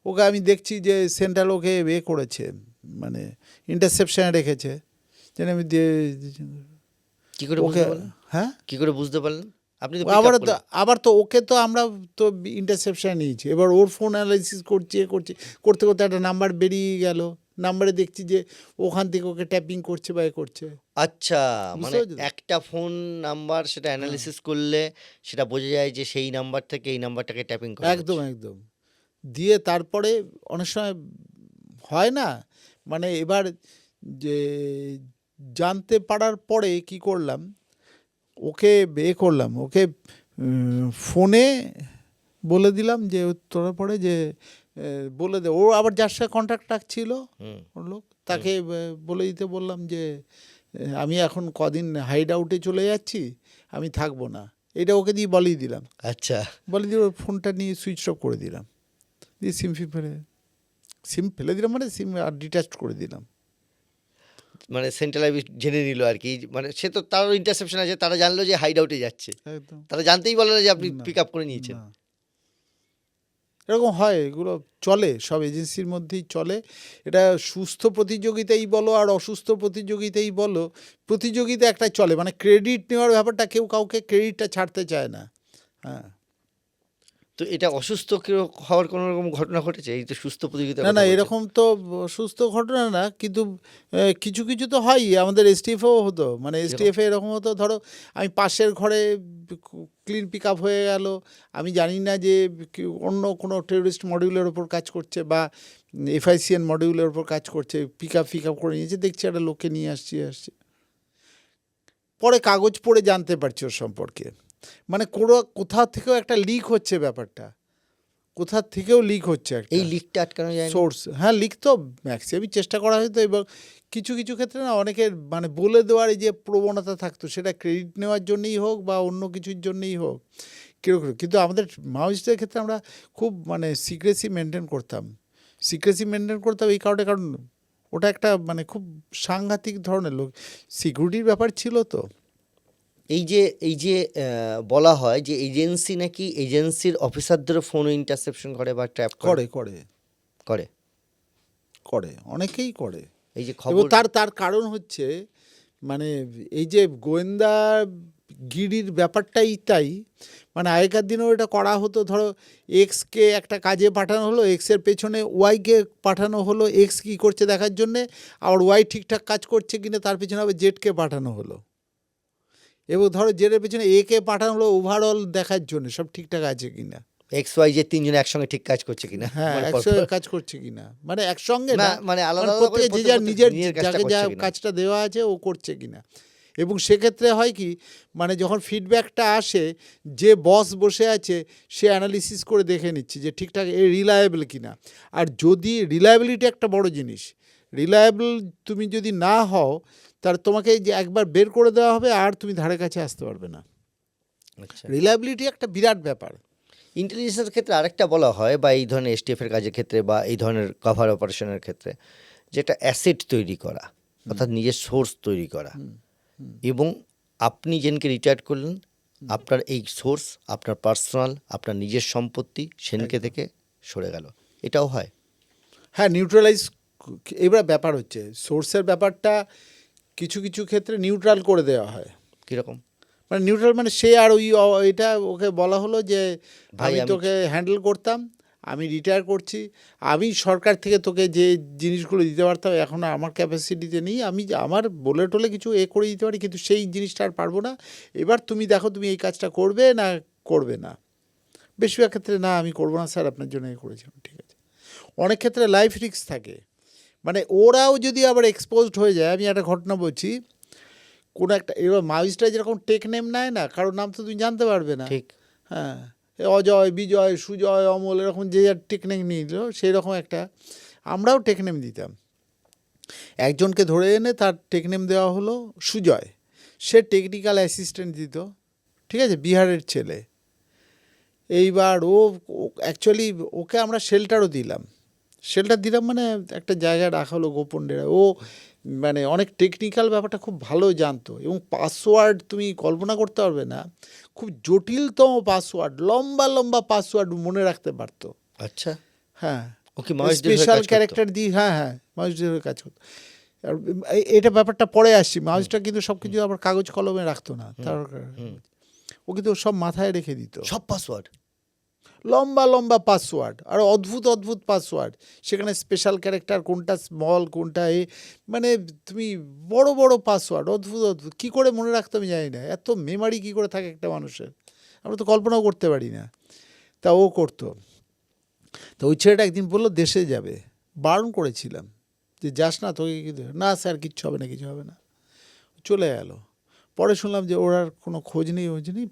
ওকে আমি দেখছি যে সেন্ট্রাল ওকে এ করেছে, মানে ইন্টারসেপশনে রেখেছে, যেন আমি দিয়ে কী করে ওকে। বুঝতে পারলেন? হ্যাঁ কী করে বুঝতে পারলেন? আপনি তো আবার তো ওকে তো আমরা তো ইন্টারসেপশন নিয়েছি, এবার ওর ফোন অ্যানালাইসিস করতে করতে একটা নাম্বার বেরিয়ে গেল, নাম্বারে দেখছি যে ওখান থেকে ওকে ট্যাপিং করছে বা এ করছে। আচ্ছা, বুঝতে মানে পেরেছো তো? একটা ফোন নাম্বার সেটা অ্যানালিসিস করলে সেটা বোঝা যায় যে সেই নাম্বার থেকে এই নাম্বারটাকে ট্যাপিং করা একদম একদম দিয়ে তারপরে অনেক সময় হয় না, মানে এবার যে জানতে পারার পরে কি করলাম, ওকে করলাম, ওকে ফোনে বলে দিলাম যে তোরা পরে যে বলে দে, ও আবার যার সাথে কন্ট্যাক্ট রাখছিল হুম। ওর লোক, তাকে বলে দিতে বললাম যে আমি এখন কদিন হাইড আউটে চলে যাচ্ছি, আমি থাকবো না। এটা ওকে দিয়ে বলেই দিলাম, আচ্ছা, বলে দিয়ে ওর ফোনটা নিয়ে সুইচ অফ করে দিলাম, দিয়ে সিম ফেলে দিলাম, মানে সিম আর ডিট্যাচ করে দিলাম। মানে সেন্ট্রাল আইবি জেনে নিল আর কি, মানে সে তো তারও ইন্টারসেপশন আছে, তারা জানলো যে হাইড আউটে যাচ্ছে, একদম তারা জানতেই বলে না যে আপনি না, পিক আপ করে নিয়েছেন। না। এরকম হয়, এগুলো চলে, সব এজেন্সির মধ্যেই চলে। এটা সুস্থ প্রতিযোগিতাই বলো আর অসুস্থ প্রতিযোগিতাই বলো, প্রতিযোগিতা একটা চলে, মানে ক্রেডিট নেওয়ার ব্যাপারটা, কেউ কাউকে ক্রেডিটটা ছাড়তে চায় না। হ্যাঁ, তো এটা অসুস্থ কেউ হওয়ার কোনো রকম ঘটনা ঘটেছে? এই তো সুস্থ প্রতিযোগিতা, না এরকম তো সুস্থ ঘটনা না, কিন্তু কিছু কিছু তো হয়ই। আমাদের এসটিএফও হতো, মানে এসটিএফে এরকম হতো, ধরো আমি পাশের ঘরে ক্লিন পিক আপ হয়ে গেল, আমি জানি না যে অন্য কোনো টেররিস্ট মডিউলের ওপর কাজ করছে বা এফআইসিএন মডিউলের ওপর কাজ করছে, পিক আপ করে নিয়েছে, দেখছি একটা লোককে নিয়ে আসছি, পরে কাগজ পড়ে জানতে পারছি ওর সম্পর্কে, মানে কোথাও থেকেও একটা লিক হচ্ছে, ব্যাপারটা কোথা থেকেও লিক হচ্ছে একটা। এই লিকটা আটকানো যায় না? সোর্স, হ্যাঁ, লিক তো ম্যাক্সিমামই চেষ্টা করা হতো, এবং কিছু কিছু ক্ষেত্রে না অনেকের মানে বলে দেওয়ার এই যে প্রবণতা থাকতো, সেটা ক্রেডিট নেওয়ার জন্যই হোক বা অন্য কিছুর জন্যই হোক, কিন্তু আমাদের মাওয়িস্টদের ক্ষেত্রে আমরা খুব মানে সিক্রেসি মেনটেন করতাম এই কারণে, কারণ ওটা একটা মানে খুব সাংঘাতিক ধরনের লোক, সিকিউরিটির ব্যাপার ছিল তো। এই যে বলা হয় যে এজেন্সি নাকি এজেন্সির অফিসারদেরও ফোন ইন্টারসেপশন করে বা ট্র্যাপ করে করে, অনেকেই করে। এই যে এবং খবর, তার কারণ হচ্ছে, মানে এই যে গোয়েন্দা গিরির ব্যাপারটাই তাই, মানে আগেকার দিনেও এটা করা হতো, ধরো এক্সকে একটা কাজে পাঠানো হলো, এক্সের পেছনে ওয়াইকে পাঠানো হলো এক্স কী করছে দেখার জন্যে, আবার ওয়াই ঠিকঠাক কাজ করছে কিনা তার পেছনে আবার জেডকে পাঠানো হলো, এবং ধরো জেডের পেছনে একে পাঠানো হলো ওভারঅল দেখার জন্য সব ঠিকঠাক আছে কিনা, এক্স ওয়াই যে তিনজনে একসঙ্গে ঠিক কাজ করছে কিনা, হ্যাঁ মানে একসঙ্গে কাজ করছে কিনা, মানে একসঙ্গে না, না, মানে আলাদা মানে আলাদা করে প্রত্যেকে যে যার নিজের কাজটা যাকে যা করছে কিনা। কাজটা দেওয়া আছে ও করছে কিনা। এবং সেক্ষেত্রে হয় কি, মানে যখন ফিডব্যাকটা আসে, যে বস বসে আছে সে অ্যানালিসিস করে দেখে নিচ্ছে যে ঠিকঠাক এ রিলায়েবল কিনা। আর যদি রিলায়েবিলিটি একটা বড় জিনিস, রিলায়েবল তুমি যদি না হও, তাহলে তোমাকে যে একবার বের করে দেওয়া হবে আর তুমি ধারে কাছে আসতে পারবে না। আচ্ছা, রিলায়েবিলিটি একটা বিরাট ব্যাপার। ইন্টেলিজেন্সের ক্ষেত্রে আরেকটা বলা হয়, বা এই ধরনের এসটিএফ এর কাজের ক্ষেত্রে বা এই ধরনের কভার অপারেশনের ক্ষেত্রে, যেটা অ্যাসেট তৈরি করা, অর্থাৎ নিজের সোর্স তৈরি করা, এবং আপনি যেনকে রিটায়ার করলেন, আপনার এই সোর্স, আপনার পার্সোনাল, আপনার নিজের সম্পত্তি সেনকে থেকে সরে গেল, এটাও হয়। হ্যাঁ, নিউট্রালাইজ। এবার ব্যাপার হচ্ছে সোর্সের ব্যাপারটা কিছু কিছু ক্ষেত্রে নিউট্রাল করে দেওয়া হয়। কীরকম? মানে নিউট্রাল মানে সে আর এটা ওকে বলা হলো যে ভাই, আমি তোকে হ্যান্ডেল করতাম, আমি রিটায়ার করছি, আমি সরকার থেকে তোকে যে জিনিসগুলো দিতে পারতাম এখন আমার ক্যাপাসিটিতে নেই, আমি আমার বলে টলে কিছু করে দিতে পারি, কিন্তু সেই জিনিসটা আর পারবো না, এবার তুমি দেখো তুমি এই কাজটা করবে না করবে না। বেশিরভাগ ক্ষেত্রে না, আমি করবো না স্যার, আপনার জন্য করেছিলাম, ঠিক আছে। অনেক ক্ষেত্রে লাইফ রিস্ক থাকে, মানে ওরাও যদি আবার এক্সপোজড হয়ে যায়। আমি একটা ঘটনা বলছি, কোনো একটা, এবার মাওয়িস্টরা যেরকম টেক নেম নেয় না, কারোর নাম তো তুমি জানতে পারবে না, ঠিক। হ্যাঁ, অজয়, বিজয়, সুজয়, অমল, এরকম যে যার টেক নেম নিল, সেই রকম একটা আমরাও টেক নেম দিতাম। একজনকে ধরে এনে তার টেক নেম দেওয়া হলো সুজয়, সে টেকনিক্যাল অ্যাসিস্ট্যান্ট দিত, ঠিক আছে, বিহারের ছেলে। এইবার ও অ্যাকচুয়ালি ওকে আমরা শেল্টার দিলাম, মানে একটা জায়গায় রাখা হলো গোপন ডেরা। ও মানে অনেক টেকনিক্যাল ব্যাপারটা খুব ভালো জানতো, এবং পাসওয়ার্ড তুমি কল্পনা করতে পারবে না, খুব জটিলতম পাসওয়ার্ড, লম্বা লম্বা পাসওয়ার্ড মনে রাখতে পারতো। আচ্ছা, হ্যাঁ, ওকে মাওয়িস্টদের হয়ে স্পেশাল কাজ করতো? ক্যারেক্টার দিয়ে, হ্যাঁ মাওয়িস্টদের হয়ে কাজ করতো। আর এটা ব্যাপারটা পরে আসছি, মাওয়িস্টরা কিন্তু সব কিছু আবার কাগজ কলমে রাখতো না, তার ও কিন্তু সব মাথায় রেখে দিত, সব পাসওয়ার্ড, লম্বা লম্বা পাসওয়ার্ড, আর অদ্ভুত অদ্ভুত পাসওয়ার্ড, সেখানে স্পেশাল ক্যারেক্টার কোনটা স্মল কোনটা মানে তুমি বড় বড় পাসওয়ার্ড, অদ্ভুত অদ্ভুত, কী করে মনে রাখতে আমি জানি না, এত মেমারি কী করে থাকে একটা মানুষের, আমরা তো কল্পনাও করতে পারি না। তা ও করতো। তো ওই ছেলেটা একদিন বললো দেশে যাবে, বারণ করেছিলাম যে যাস না, তোকে কি না স্যার কিচ্ছু হবে না, কিছু হবে না, চলে গেল। পরে শুনলাম যে ওর আর কোনো খোঁজ নেই।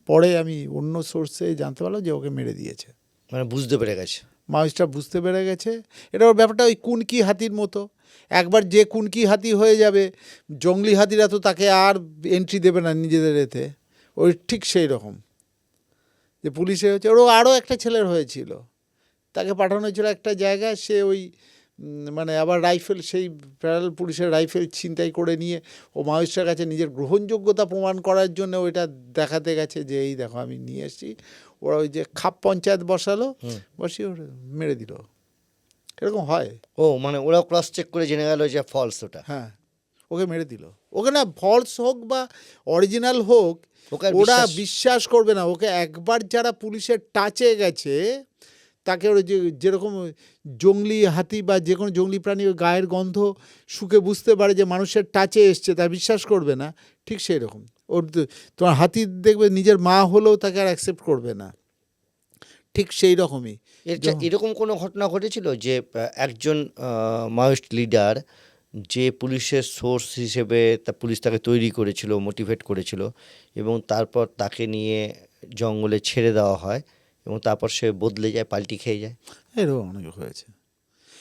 পরে আমি অন্য সোর্সে জানতে পারলাম যে ওকে মেরে দিয়েছে। মানে বুঝতে পেরে গেছে। মাউসটা বুঝতে পেরে গেছে। এটা ওর ব্যাপারটা ওই কুনকি হাতির মতো। একবার যে কুনকি হাতি হয়ে যাবে, জঙ্গলি হাতিরা তো তাকে আর এন্ট্রি দেবে না নিজেদের এতে। ওই ঠিক সেই রকম যে পুলিশে হচ্ছে, ওরও আরও একটা ছেলের হয়েছিল, তাকে পাঠানো হয়েছিল একটা জায়গায়, সে ওই মানে আবার রাইফেল, সেই প্যারাল পুলিশের রাইফেল ছিনতাই করে নিয়ে ও মাউসটার কাছে নিজের গ্রহণযোগ্যতা প্রমাণ করার জন্য ওইটা দেখাতে গেছে যে এই দেখো আমি নিয়ে এসেছি। ওরা ওই যে খাপ পঞ্চায়েত বসালো, বসিয়ে ওরা মেরে দিল। এরকম হয়। ও মানে ওরা ক্রস চেক করে জেনে গেল যে ফলস ওটা। হ্যাঁ, ওকে মেরে দিল। ওকে না ফলস হোক বা অরিজিনাল হোক, ওকে আর ওরা বিশ্বাস- বিশ্বাস করবে না। ওকে একবার যারা পুলিশের টাচে গেছে, তাকে ওরা যেরকম জংলি হাতি বা যে কোনো জংলি প্রাণী ওই গায়ের গন্ধ শুকে বুঝতে পারে যে মানুষের টাচে এসছে, তা বিশ্বাস করবে না, ঠিক সেই রকম। ওর তোমার হাতি দেখবে নিজের মা হলেও তাকে আর অ্যাকসেপ্ট করবে না, ঠিক সেই রকমই। এরকম কোনো ঘটনা ঘটেছিল যে একজন মাওয়িস্ট লিডার যে পুলিশের সোর্স হিসেবে পুলিশ তাকে তৈরি করেছিল, মোটিভেট করেছিল, এবং তারপর তাকে নিয়ে জঙ্গলে ছেড়ে দেওয়া হয় এবং তারপর সে বদলে যায়, পাল্টি খেয়ে যায়? এরকম অনেক হয়েছে।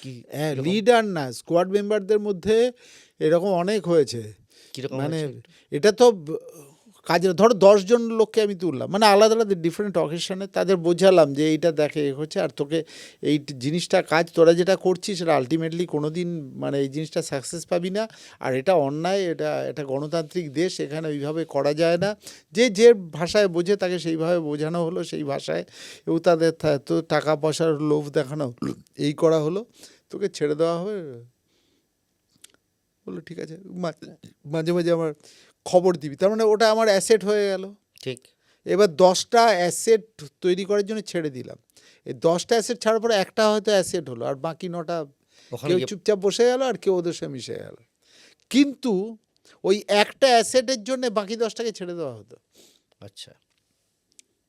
কি হ্যাঁ, লিডার না, স্কোয়াড মেম্বারদের মধ্যে এরকম অনেক হয়েছে। কিরকম মানে হয়েছে? এটা তো কাজে ধরো 10 জন লোককে আমি তুললাম, মানে আলাদা আলাদা ডিফারেন্ট অকেশনে তাদের বোঝালাম যে এইটা দেখে এ হচ্ছে, আর তোকে এই জিনিসটা কাজ তোরা যেটা করছিস সেটা আলটিমেটলি কোনো দিন মানে এই জিনিসটা সাকসেস পাবি না, আর এটা অন্যায়, এটা গণতান্ত্রিক দেশ, এখানে ওইভাবে করা যায় না। যে ভাষায় বোঝে তাকে সেইভাবে বোঝানো হলো, সেই ভাষায়, এবং তাদের তো টাকা পয়সার লোভ দেখানো হলো, এই করা হলো, তোকে ছেড়ে দেওয়া হবে। বললো ঠিক আছে, মাঝে মাঝে আমার খবর দিবি। তার মানে ওটা আমার অ্যাসেট হয়ে গেল। ঠিক। এবার 10টা অ্যাসেট তৈরি করার জন্য ছেড়ে দিলাম। এই 10টা অ্যাসেট ছাড়ার পরে একটা হয়তো অ্যাসেট হলো, আর বাকি 9টা ওখানে কেউ গিয়ে- চুপচাপ বসে গেল আর কেউ ওদের সঙ্গে মিশে গেল। কিন্তু ওই একটা অ্যাসেটের জন্য বাকি 10টাকে ছেড়ে দেওয়া হতো। আচ্ছা।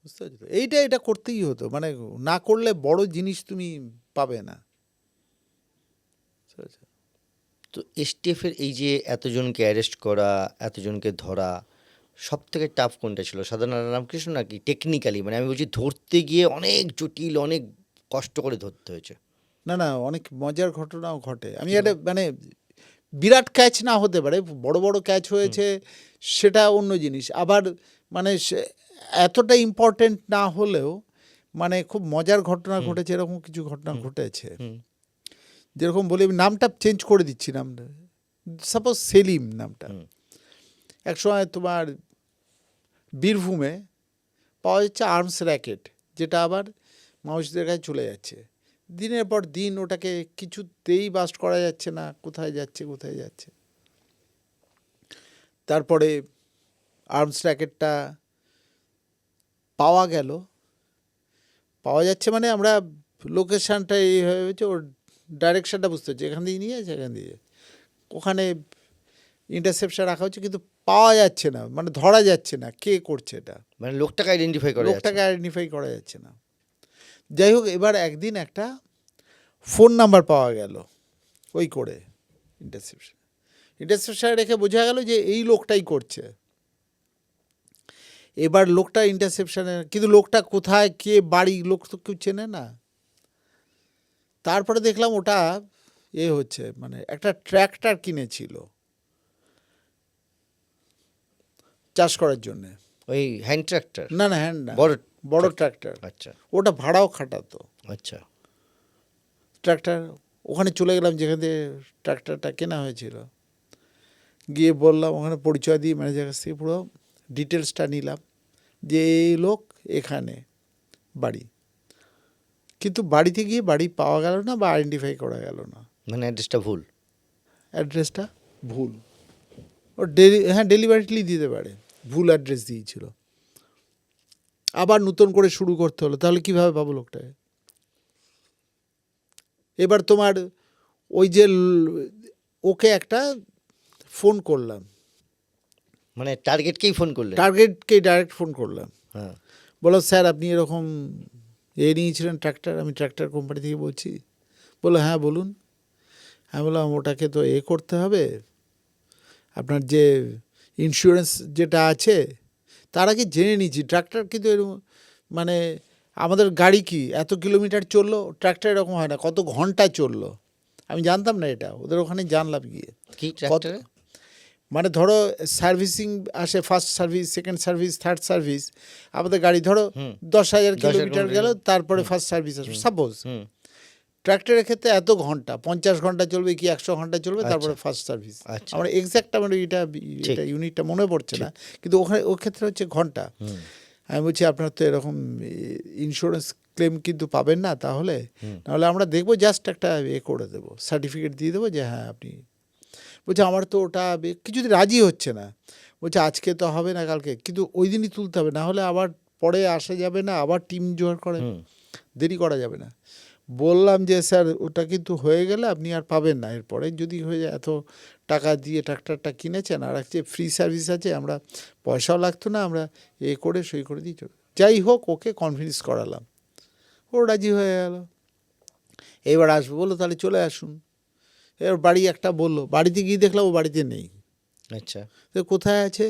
বুঝতে পারছো তো? এটা করতেই হতো, মানে না করলে বড় জিনিস তুমি পাবে না। বুঝতে পারছো? তো এসটিএফ এর এই যে এতজনকে অ্যারেস্ট করা, এতজনকে ধরা, সব থেকে টাফ কোনটা ছিল, সাধারণ রামকৃষ্ণ নাকি টেকনিক্যালি? মানে আমি বলছি ধরতে গিয়ে অনেক জটিল, অনেক কষ্ট করে ধরতে হয়েছে। না, অনেক মজার ঘটনাও ঘটে। আমি একটা মানে বিরাট ক্যাচ না হতে পারে, বড় বড় ক্যাচ হয়েছে, সেটা অন্য জিনিস। আবার মানে এতটা ইম্পর্টেন্ট না হলেও মানে খুব মজার ঘটনা ঘটেছে, এরকম কিছু ঘটনা ঘটেছে। যেরকম বলি, আমি নামটা চেঞ্জ করে দিচ্ছি, নামটা সাপোজ সেলিম নামটা। এক সময় তোমার বীরভূমে পাওয়া যাচ্ছে আর্মস র্যাকেট, যেটা আবার মাউসদের কাছে চলে যাচ্ছে দিনের পর দিন, ওটাকে কিছুতেই বাস্ট করা যাচ্ছে না, কোথায় যাচ্ছে। তারপরে আর্মস র্যাকেটটা পাওয়া যাচ্ছে, মানে আমরা লোকেশানটা এই হয়েছে, ওর ডাইরেকশানটা বুঝতে হচ্ছে, এখান দিয়ে নিয়ে যাচ্ছে, এখান দিয়ে ওখানে ইন্টারসেপশন রাখা হচ্ছে, কিন্তু পাওয়া যাচ্ছে না, মানে ধরা যাচ্ছে না কে করছে এটা, মানে লোকটাকে আইডেন্টিফাই করা যাচ্ছে লোকটাকে আইডেন্টিফাই করা যাচ্ছে না। যাই হোক, এবার একদিন একটা ফোন নাম্বার পাওয়া গেল ওই করে ইন্টারসেপশন রেখে বোঝা গেল যে এই লোকটাই করছে। এবার লোকটা ইন্টারসেপশনে, কিন্তু লোকটা কোথায়, কে বাড়ি, লোক তো কেউ চেনে না। তারপরে দেখলাম ওটা হচ্ছে, মানে একটা ট্র্যাক্টর কিনেছিল চাষ করার জন্যে। ওই হ্যান্ড ট্র্যাক্টর? না হ্যান্ড না, বড় ট্র্যাক্টর। আচ্ছা ওটা ভাড়াও খাটাতো। আচ্ছা। ট্র্যাক্টর ওখানে চলে গেলাম যেখান থেকে ট্র্যাক্টরটা কেনা হয়েছিল, গিয়ে বললাম, ওখানে পরিচয় দিয়ে ম্যানেজার কাছ থেকে পুরো ডিটেলসটা নিলাম যে এই লোক এখানে বাড়ি, কিন্তু বাড়িতে গিয়ে বাড়ি পাওয়া গেল না বা আইডেন্টিফাই করা গেল না, মানে অ্যাড্রেসটা ভুল। অ্যাড্রেসটা ভুল। ও ডেলিভারিলি দিতে পারে, ভুল অ্যাড্রেস দিয়েছিল, আবার নতুন করে শুরু করতে হলো। তাহলে কীভাবে পাবো লোকটাকে? এবার তোমার ওই যে ওকে একটা ফোন করলাম, মানে টার্গেটকেই ফোন করলেন? টার্গেটকে ডাইরেক্ট ফোন করলাম, হ্যাঁ। বলো স্যার আপনি এরকম নিয়েছিলেন ট্র্যাক্টর, আমি ট্র্যাক্টর কোম্পানি থেকে বলছি। বললো হ্যাঁ বলুন। আমি বললাম ওটাকে তো করতে হবে, আপনার যে ইন্স্যুরেন্স যেটা আছে তার আগে জেনে নিচ্ছি। ট্রাক্টর কিন্তু এরকম মানে আমাদের গাড়ি কি এত কিলোমিটার চললো, ট্রাক্টর এরকম হয় না, কত ঘন্টা চললো আমি জানতাম না, এটা ওদের ওখানে জানলাম গিয়ে। কি ট্র্যাক্টরে? মানে ধরো সার্ভিসিং আসে, first service, second service, third service. আমাদের গাড়ি ধরো 10,000 কিলোমিটার গেল, তারপরে ফার্স্ট সার্ভিস আসবে সাপোজ। হুম। ট্র্যাক্টরের ক্ষেত্রে এত ঘন্টা, 50 ঘন্টা চলবে কি 100 ঘন্টা চলবে, তারপরে ফার্স্ট সার্ভিস। আচ্ছা। আমার এক্স্যাক্ট আমার এটা ইউনিটটা মনে পড়ছে না, কিন্তু ওখানে ওর ক্ষেত্রে হচ্ছে ঘন্টা। আমি বলছি আপনার তো এরকম ইন্স্যুরেন্স ক্লেম কিন্তু পাবেন না, তাহলে নাহলে আমরা দেখবো, জাস্ট একটা করে দেবো, সার্টিফিকেট দিয়ে দেবো যে হ্যাঁ আপনি। বলছে আমার তো ওটা কিছুদিন রাজি হচ্ছে না, বলছে আজকে তো হবে না, কালকে, কিন্তু ওই দিনই তুলতে হবে, না হলে আবার পরে আসা যাবে না, আবার টিম জোগাড় করে দেরি করা যাবে না। বললাম যে স্যার ওটা কিন্তু হয়ে গেলে আপনি আর পাবেন না, এরপরে যদি হয়ে যায়, এত টাকা দিয়ে ট্রাক্টরটা কিনেছেন, আর একটা ফ্রি সার্ভিস আছে, আমরা পয়সাও লাগতো না, আমরা করে সই করে দিই। যাই হোক ওকে কনভিন্স করালাম, ও রাজি হয়ে গেল। এবার আসবো বললো, তাহলে চলে আসুন। এবার বাড়ি একটা বললো, বাড়িতে গিয়ে দেখলাম ও বাড়িতে নেই। আচ্ছা। তো কোথায় আছে?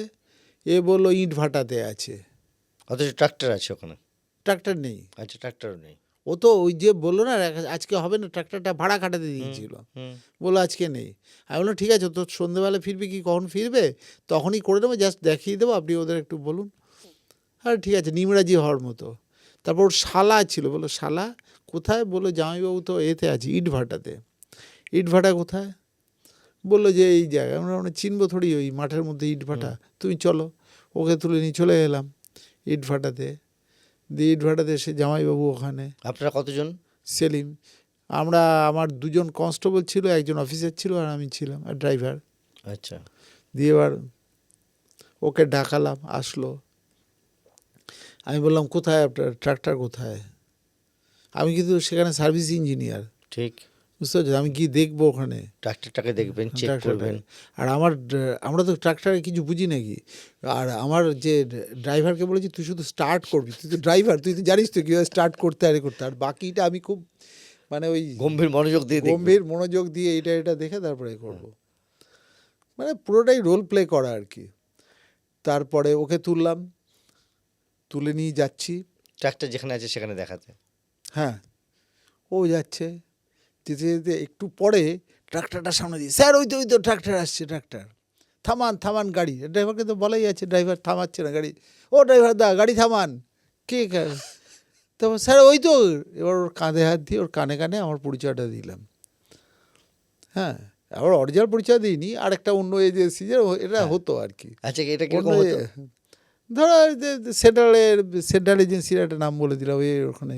বললো ইট ভাটাতে আছে। অথচ ট্রাক্টর আছে ওখানে? ট্রাক্টর নেই। আচ্ছা, ট্রাক্টরও নেই। ও তো ওই যে বললো না আজকে হবে না, ট্রাক্টরটা ভাড়া খাটাতে দিয়েছিল, বললো আজকে নেই। আমি বললাম ঠিক আছে, তো সন্ধ্যেবেলা ফিরবে কি কখন ফিরবে, তখনই করে দেবো, জাস্ট দেখিয়ে দেবো, আপনি ওদের একটু বলুন। আর ঠিক আছে, নিমরাজি হওয়ার মতো। তারপর ওর শালা ছিল, বললো শালা কোথায়? বললো জামাইবাবু তো এতে আছে, ইট ভাটাতে। ইট ভাটা কোথায়? বললো যে এই জায়গায়। আমরা চিনবো থোড়ি, ওই মাঠের মধ্যে ইট ভাটা, তুমি চলো। ওকে তুলে নিয়ে চলে গেলাম ইট ভাটাতে। দিয়ে ইট ভাটাতে এসে জামাইবাবু ওখানে। আপনারা কতজন? সেলিম, আমরা, আমার 2জন কনস্টেবল ছিল, একজন অফিসার ছিল, আর আমি ছিলাম, আর ড্রাইভার। আচ্ছা। দিয়ে এবার ওকে ডাকালাম, আসলো। আমি বললাম কোথায় আপনার ট্রাক্টর কোথায়? আমি কিন্তু সেখানে সার্ভিস ইঞ্জিনিয়ার, ঠিক। বুঝতে পারছি, আমি কি দেখবো ওখানে ট্রাক্টরটাকে দেখবেন, চেক ট্রাক্টরটাকে। করবেন। আর আমরা তো ট্রাক্টরে কিছু বুঝি নাকি। আর আমার যে ড্রাইভারকে বলেছি তুই শুধু স্টার্ট করবি, তুই তো ড্রাইভার, তুই তো জানিস তো কীভাবে স্টার্ট করতে করতে, আর বাকিটা আমি খুব মানে ওই গম্ভীর মনোযোগ দিয়ে দেখবেন। গম্ভীর মনোযোগ দিয়ে এটা দেখে তারপরে করব, মানে পুরোটাই রোল প্লে করা আর কি। তারপরে ওকে তুলে নিয়ে যাচ্ছি। ট্রাক্টর যেখানে আছে সেখানে দেখাতে। হ্যাঁ, ও যাচ্ছে, যেতে যেতে একটু পরে ট্রাক্টরটার সামনে দিয়ে, স্যার ওই তো ট্রাক্টর আসছে, ট্রাক্টর থামান গাড়ি। ড্রাইভারকে তো বলাই আছে, ড্রাইভার থামাচ্ছে না গাড়ি। ও ড্রাইভার দা গাড়ি থামান। কে? তারপর স্যার ওই তো। এবার ওর কাঁধে হাত দিয়ে ওর কানে কানে আমার পরিচয়টা দিলাম। হ্যাঁ, আবার অরিজিনাল পরিচয় দিইনি, আর একটা অন্য এজেন্সি যে এটা হতো আর কি। আচ্ছা, এটা কিরকম হতো? ধরো সেন্ট্রাল এজেন্সির একটা নাম বলে দিলাম, ওখানে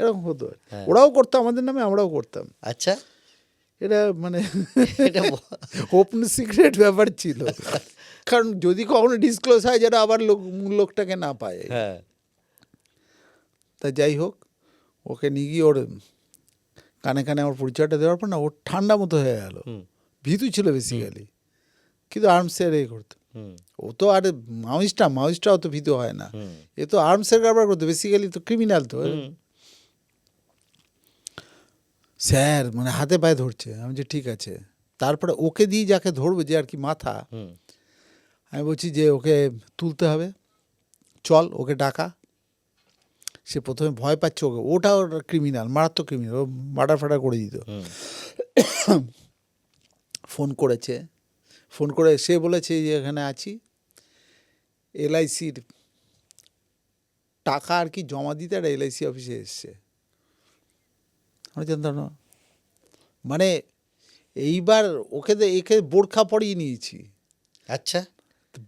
এরকম হতো। ওরাও করতো আমাদের নামে, আমরাও করতাম। আচ্ছা, এটা মানে এটা ওপেন সিক্রেট ব্যাপার ছিল, কারণ যদি কখনো ডিসক্লোজ হয় যেন আবার লোকটাকে না পায়। হ্যাঁ। তা যাই হোক, ওকে নিয়ে গিয়ে ওর কানে কানে আমার পরিচয়টা দেওয়ার পর না, ওর ঠান্ডা মতো হয়ে গেল। ভীতু ছিল বেসিক্যালি, কিন্তু আর্মসের করতো। ও তো আর মাউসটাও তো ভীতু হয় না, এ তো আর্মসের কারবার করতো, বেসিক্যালি তো ক্রিমিনাল তো। স্যার মানে হাতে পায়ে ধরছে, আমি যে ঠিক আছে। তারপরে ওকে দিয়ে যাকে ধরবো, যে আর কি মাথা, আমি বলছি যে ওকে তুলতে হবে, চল ওকে ডাকা। সে প্রথমে ভয় পাচ্ছে, ওটাও ক্রিমিনাল, মারাত্মক ক্রিমিনাল, ও মার্ডার করে দিত। ফোন করে সে বলেছে যে এখানে আছি, LICর টাকা আর কি জমা দিতে একটা LIC অফিসে এসছে। আমি জানতাম না, মানে এইবার একে বোরখা পরিয়ে নিয়েছি। আচ্ছা,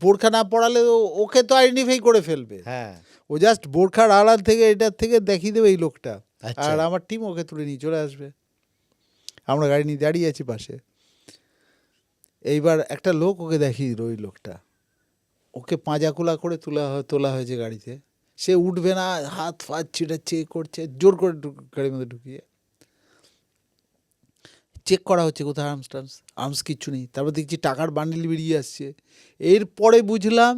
বোরখা না পড়ালে ওকে তো আইডেন্টিফাই করে ফেলবে। হ্যাঁ, ও জাস্ট বোরখার আড়াল থেকে এটার থেকে দেখিয়ে দেবে এই লোকটা। আচ্ছা। আর আমার টিম ওকে তুলে নিয়ে চলে আসবে। আমরা গাড়ি নিয়ে দাঁড়িয়ে আছি পাশে। এইবার একটা লোক ওকে দেখিয়ে দিল, ওই লোকটা ওকে পাঁজাকুলা করে তোলা হয়েছে গাড়িতে। সে উঠবে না, হাত ফাত ছিটাচ্ছে, করছে, জোর করে গাড়ির মধ্যে ঢুকিয়ে চেক করা হচ্ছে কোথায় আর্মস কিচ্ছু নেই। তারপর দেখছি টাকার বান্ডিল বেরিয়ে আসছে। এরপরে বুঝলাম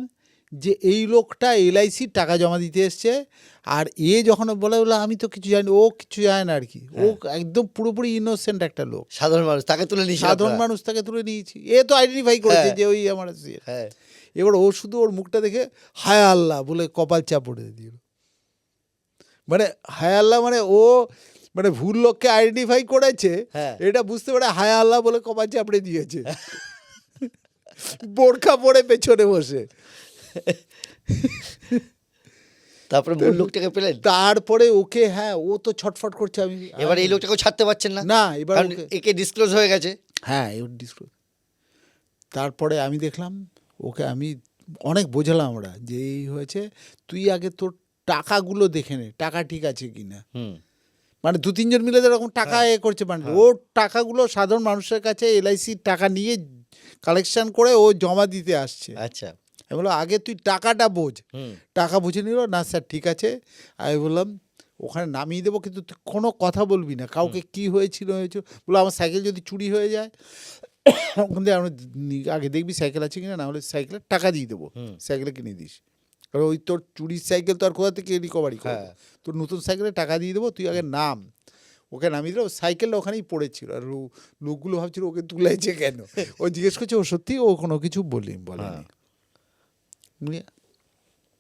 যে এই লোকটা LIC টাকা জমা দিতে এসছে, আর যখন বলে আমি তো কিছু জানি, ও কিছু জানে না আর কি, ও একদম পুরোপুরি ইনোসেন্ট একটা লোক, সাধারণ মানুষ তাকে তুলে নিয়েছে সাধারণ মানুষ, তাকে তুলে নিয়েছি, তো আইডেন্টিফাই করেছে যে ওই আমার CA। হ্যাঁ এবার ও শুধু ওর মুখটা দেখে হায় আল্লাহ বলে কপাল চাপড়ে দিল। মানে হায় আল্লাহ মানে ও মানে ভুল লোককে আইডেন্টিফাই করেছে, হ্যাঁ। এটা বুঝতে পারে হায় আল্লাহ বলে কপাল চাপড়ে দিয়েছে, বোরখা পরে পেছনে বসে। তারপরে মূল লোকটাকে পেলেন, তারপরে ওকে, হ্যাঁ ও তো ছটফট করছে, আমি এবার এই লোকটাকেও ছাড়তে পারছেন না, না এবার কারণ ওকে- একে ডিসক্লোজ হয়ে গেছে। হ্যাঁ এবার ডিসক্লোজ। তারপরে আমি দেখলাম ওকে, আমি অনেক বোঝালাম আমরা যে এই হয়েছে, তুই আগে তোর টাকাগুলো দেখে নে, টাকা ঠিক আছে কিনা। হুম মানে 2-3 জন মিলে যেরকম টাকা করছে, মানে ওর টাকাগুলো সাধারণ মানুষের কাছে LIC টাকা নিয়ে কালেকশন করে ও জমা দিতে আসছে। আচ্ছা আমি বললাম আগে তুই টাকাটা বোঝ। হুম টাকা বুঝে নিল না, স্যার ঠিক আছে। আমি বললাম ওখানে নামিয়ে দেবো, কিন্তু তুই কোনো কথা বলবি না, কাউকে কি হয়েছিল বলো, আমার সাইকেল যদি চুরি হয়ে যায় ওখান থেকে আমরা আগে দেখবি সাইকেল আছে কিনা, না হলে সাইকেলের টাকা দিয়ে দেবো, সাইকেলে কিনে দিস, কারণ ওই তোর চুরির সাইকেল তো আর কোথা থেকে রিকভারি করবো, হ্যাঁ। তোর নতুন সাইকেলে টাকা দিয়ে দেবো, তুই আগে নাম। ওকে নামিয়ে দিল, সাইকেলটা ওখানেই পড়েছিল, আর লোকগুলো ভাবছিল ওকে তুলেছে কেন, ও জিজ্ঞেস করছে, ও সত্যি ও কোনো কিছু বলেনি।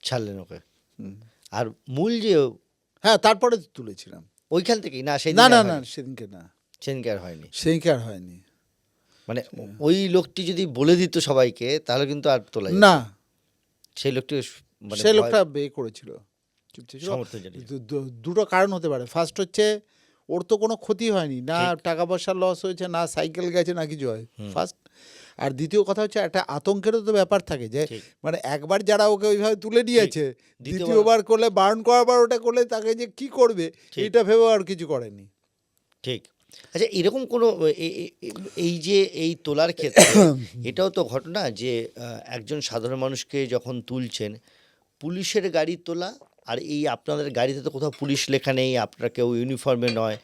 ছাড়লেন ওকে। আর মূল যে হ্যাঁ তারপরে তুলেছিলাম। ওইখান থেকেই না, সেই না না না সেদিনকে না, সেদিনকে আর হয়নি। সেদিনকে আর হয়নি। মানে ওই লোকটি যদি বলে দিত সবাইকে তাহলে কিন্তু আর তোলা যেত না সেই লোকটি মানে সেই ভয়- লোকটা করেছিল, চুপচাপ ছিল। সমর্থন জানিয়ে। দুটো কারণ হতে পারে। ফার্স্ট হচ্ছে ওর তো কোনো ক্ষতি হয়নি, না টাকা পয়সার লস হয়েছে, না সাইকেল গেছে, না কিছু হয় ফার্স্ট। আর দ্বিতীয় কথা হচ্ছে একটা আতঙ্কেরও তো ব্যাপার থাকে, যে ঠিক। মানে একবার যারা ওকে ওইভাবে তুলে নিয়েছে, দ্বিতীয়বার- দ্বিতীয়বার করলে, বারণ করার পর ওটা করলে তাকে যে কি করবে ঠিক। এটা ভেবে আর কিছু করেনি। ঠিক। আচ্ছা এরকম কোনো এই যে এই তোলার ক্ষেত্রে এটাও তো ঘটনা যে একজন সাধারণ মানুষকে যখন তুলছেন, পুলিশের গাড়ি তোলা, আর এই আপনাদের গাড়িতে তো কোথাও পুলিশ লেখা নেই, আপনারা কেউ ইউনিফর্মে নয়,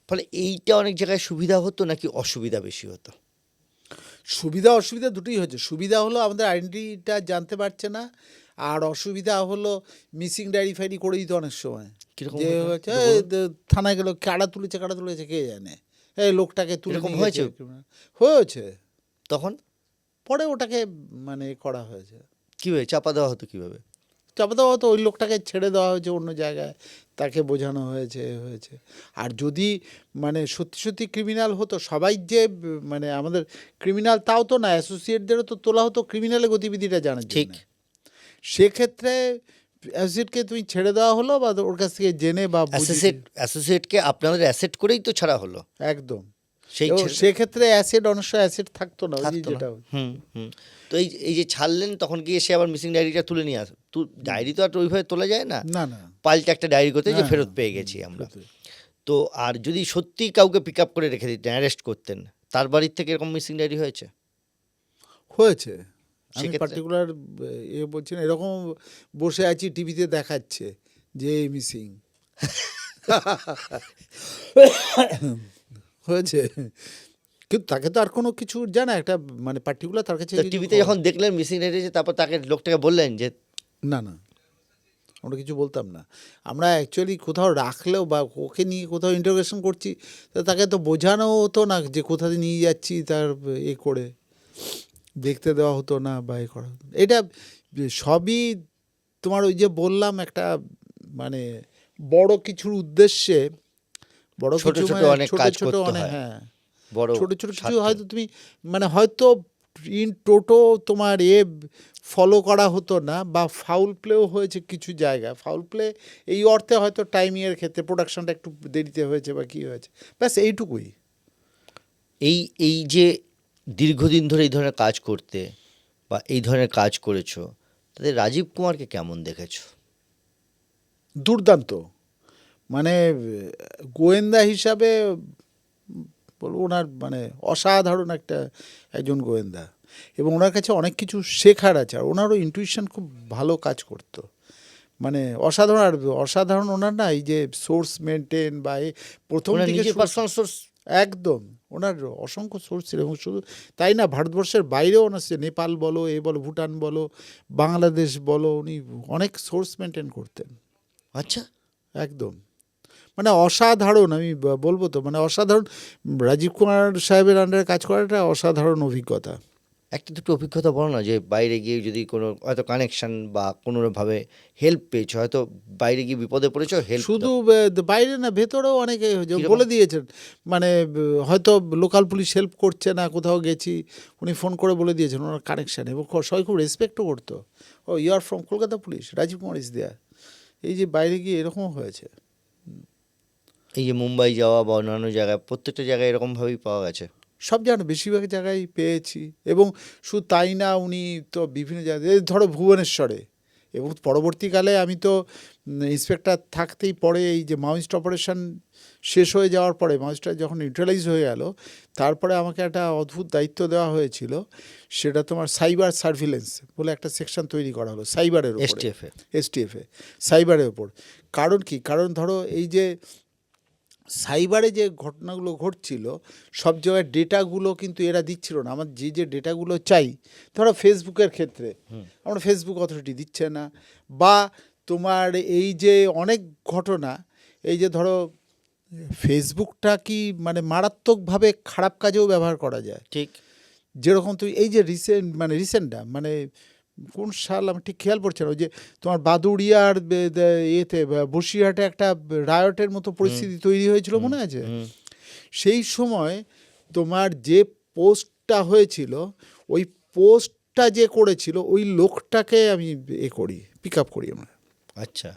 ফলে এইটা অনেক জায়গায় সুবিধা হতো নাকি অসুবিধা বেশি হতো? সুবিধা অসুবিধা দুটোই হচ্ছে। সুবিধা হলো আমাদের আইডেন্টিটিটা জানতে পারছে না, আর অসুবিধা হলো মিসিং ডায়েরি ফাইরি করে দিত অনেক সময়, কিরকম যে হতো? হচ্ছে থানায় গেল, কারা তুলেছে কে জানে, এই লোকটাকে তুলে এরকম নিয়ে হয়েছে? হয়েছে। তখন পরে ওটাকে মানে করা হয়েছে, কীভাবে চাপা দেওয়া হতো কীভাবে? চাপা দেওয়া হতো, ওই লোকটাকে ছেড়ে দেওয়া হয়েছে অন্য জায়গায়, তাকে বোঝানো হয়েছে। আর যদি মানে সত্যি সত্যি ক্রিমিনাল হতো, সবাই যে মানে আমাদের ক্রিমিনাল তাও তো না, অ্যাসোসিয়েটদেরও তো তোলা হতো ক্রিমিনালের গতিবিধিটা জানার ঠিক। জন্য। সেক্ষেত্রে অ্যাসোসিয়েটকে তুমি ছেড়ে দেওয়া হলো, বা ওর কাছ থেকে জেনে বা বুঝিয়ে- অ্যাসোসিয়েটকে আপনাদের অ্যাসেট করেই তো ছাড়া হলো। একদম। সেই এবং ছেড়ে- সেক্ষেত্রে অ্যাসেট অনেক সময় অ্যাসেট থাকতো না, ওই যে থাকতো না। যেটা হুম হুম। তো এই যে ছাড়লেন, তখন গিয়ে সে আবার মিসিং ডায়েরিটা তুলে নিয়ে ডায়েরি তো আর ওইভাবে তোলা যায় না, না না পাল্টে একটা ডায়েরি করতে যে হ্যাঁ, ফেরত পেয়ে গেছি আমরা। সত্যি। তো আর যদি সত্যি কাউকে পিক আপ করে রেখে দিতেন, অ্যারেস্ট করতেন, তার বাড়ির থেকে এরকম মিসিং ডায়েরি হয়েছে? হয়েছে। আমি সেক্ষেত্রে- পার্টিকুলার বলছি না, এরকম বসে আছি টিভিতে দেখাচ্ছে যে মিসিং হয়েছে, কিন্তু তাকে তো আর কোনো কিছু জানা, একটা মানে পার্টিকুলার তার কাছে তো কিছু টিভিতে খবর- যখন দেখলেন মিসিং ডায়েরি, তারপর তাকে লোকটাকে বললেন যে না না আমরা কিছু বলতাম না। আমরা অ্যাকচুয়ালি কোথাও রাখলেও বা ওকে নিয়ে কোথাও ইন্টারোগেশন করছি, তা তাকে তো বোঝানো হতো না যে কোথায় নিয়ে যাচ্ছি, তার করে দেখতে দেওয়া হতো না বা করা হতো না। এটা সবই তোমার ওই যে বললাম একটা মানে বড় কিছুর উদ্দেশ্যে, বড় ছোট কিছু ছোট মানে অনেক ছোট কাজ ছোট করতে অনেক, হয়। হ্যাঁ বড় ছোট ছোট কিছু স্বার্থে। হয়তো তুমি মানে হয়তো ইন টোটো তোমার ফলো করা হতো না, বা ফাউল প্লেও হয়েছে কিছু জায়গায়। ফাউল প্লে এই অর্থে হয়তো টাইমিংয়ের ক্ষেত্রে প্রোডাকশনটা একটু দেরিতে হয়েছে বা কী হয়েছে, ব্যাস এইটুকুই। এই যে দীর্ঘদিন ধরে এই ধরনের কাজ করতে বা এই ধরনের কাজ করেছো, তাতে রাজীব কুমারকে কেমন দেখেছো? দুর্দান্ত, মানে গোয়েন্দা হিসাবে বলবো ওনার মানে অসাধারণ একজন গোয়েন্দা, এবং ওনার কাছে অনেক কিছু শেখার আছে। আর ওনারও ইন্টুইশন খুব ভালো কাজ করতো, মানে অসাধারণ। আর অসাধারণ ওনার না এই যে সোর্স মেনটেন বা প্রথম ওনার থেকে নিজের পার্সোনাল সোর্স একদম ওনার অসংখ্য সোর্স ছিল, এবং শুধু তাই না, ভারতবর্ষের বাইরেও ওনার নেপাল বলো, বলো ভুটান বলো, বাংলাদেশ বলো, উনি অনেক সোর্স মেনটেন করতেন। আচ্ছা, একদম মানে অসাধারণ, আমি বলবো তো মানে অসাধারণ। রাজীব কুমার সাহেবের আন্ডারে কাজ করাটা অসাধারণ অভিজ্ঞতা। একটা দুটো অভিজ্ঞতা বলো না, যে বাইরে গিয়ে যদি কোনো হয়তো কানেকশন বা কোনোভাবে হেল্প পেয়েছো, হয়তো বাইরে গিয়ে বিপদে পড়েছো, হেল্প শুধু বাইরে না, ভেতরেও অনেকে কিরকম? বলে দিয়েছেন, মানে হয়তো লোকাল পুলিশ হেল্প করছে না, কোথাও গেছি, উনি ফোন করে বলে দিয়েছেন ওনার কানেকশান, এবং সবাই খুব রেসপেক্টও করতো। Oh you are from Kolkata police, Rajiv Kumar is there. এই যে বাইরে গিয়ে এরকমও হয়েছে। এই যে মুম্বাই যাওয়া বা অন্যান্য জায়গায়, প্রত্যেকটা জায়গায় এরকমভাবেই পাওয়া গেছে। সব জানো, বেশিরভাগ জায়গায় পেয়েছি। এবং শুধু তাই না, উনি তো বিভিন্ন জায়গায়, এই ধরো ভুবনেশ্বরে, এবং পরবর্তীকালে আমি তো ইন্সপেক্টর থাকতেই পরে এই যে মাওয়িস্ট অপারেশন শেষ হয়ে যাওয়ার পরে, মাওয়িস্টটা যখন নিউট্রালাইজ হয়ে গেল, তারপরে আমাকে একটা অদ্ভুত দায়িত্ব দেওয়া হয়েছিল, সেটা তোমার সাইবার সার্ভিলেন্স বলে একটা সেকশন তৈরি করা হলো সাইবারের উপরে, এসটিএফে। এসটিএফে, সাইবারের ওপর। কারণ কি, কারণ ধরো এই যে সাইবারে যে ঘটনাগুলো ঘটছিল, সব জায়গায় ডেটাগুলো কিন্তু এরা দিচ্ছিল না। আমার যে যে ডেটাগুলো চাই, ধরো ফেসবুকের ক্ষেত্রে আমরা ফেসবুক অথরিটি দিচ্ছে না, বা তোমার এই যে অনেক ঘটনা, এই যে ধরো ফেসবুকটা কি মানে মারাত্মকভাবে খারাপ কাজেও ব্যবহার করা যায়। ঠিক। যেরকম তুই এই যে রিসেন্টটা মানে কোন সাল আমি ঠিক খেয়াল পড়ছে না, ওই যে তোমার বাদুড়িয়ার ইয়েতে বসিরহাটে একটা রায়টের মতো পরিস্থিতি তৈরি হয়েছিল, মনে আছে? সেই সময় তোমার যে পোস্টটা হয়েছিল, ওই পোস্টটা যে করেছিল ওই লোকটাকে আমি পিক আপ করি আমরা। আচ্ছা,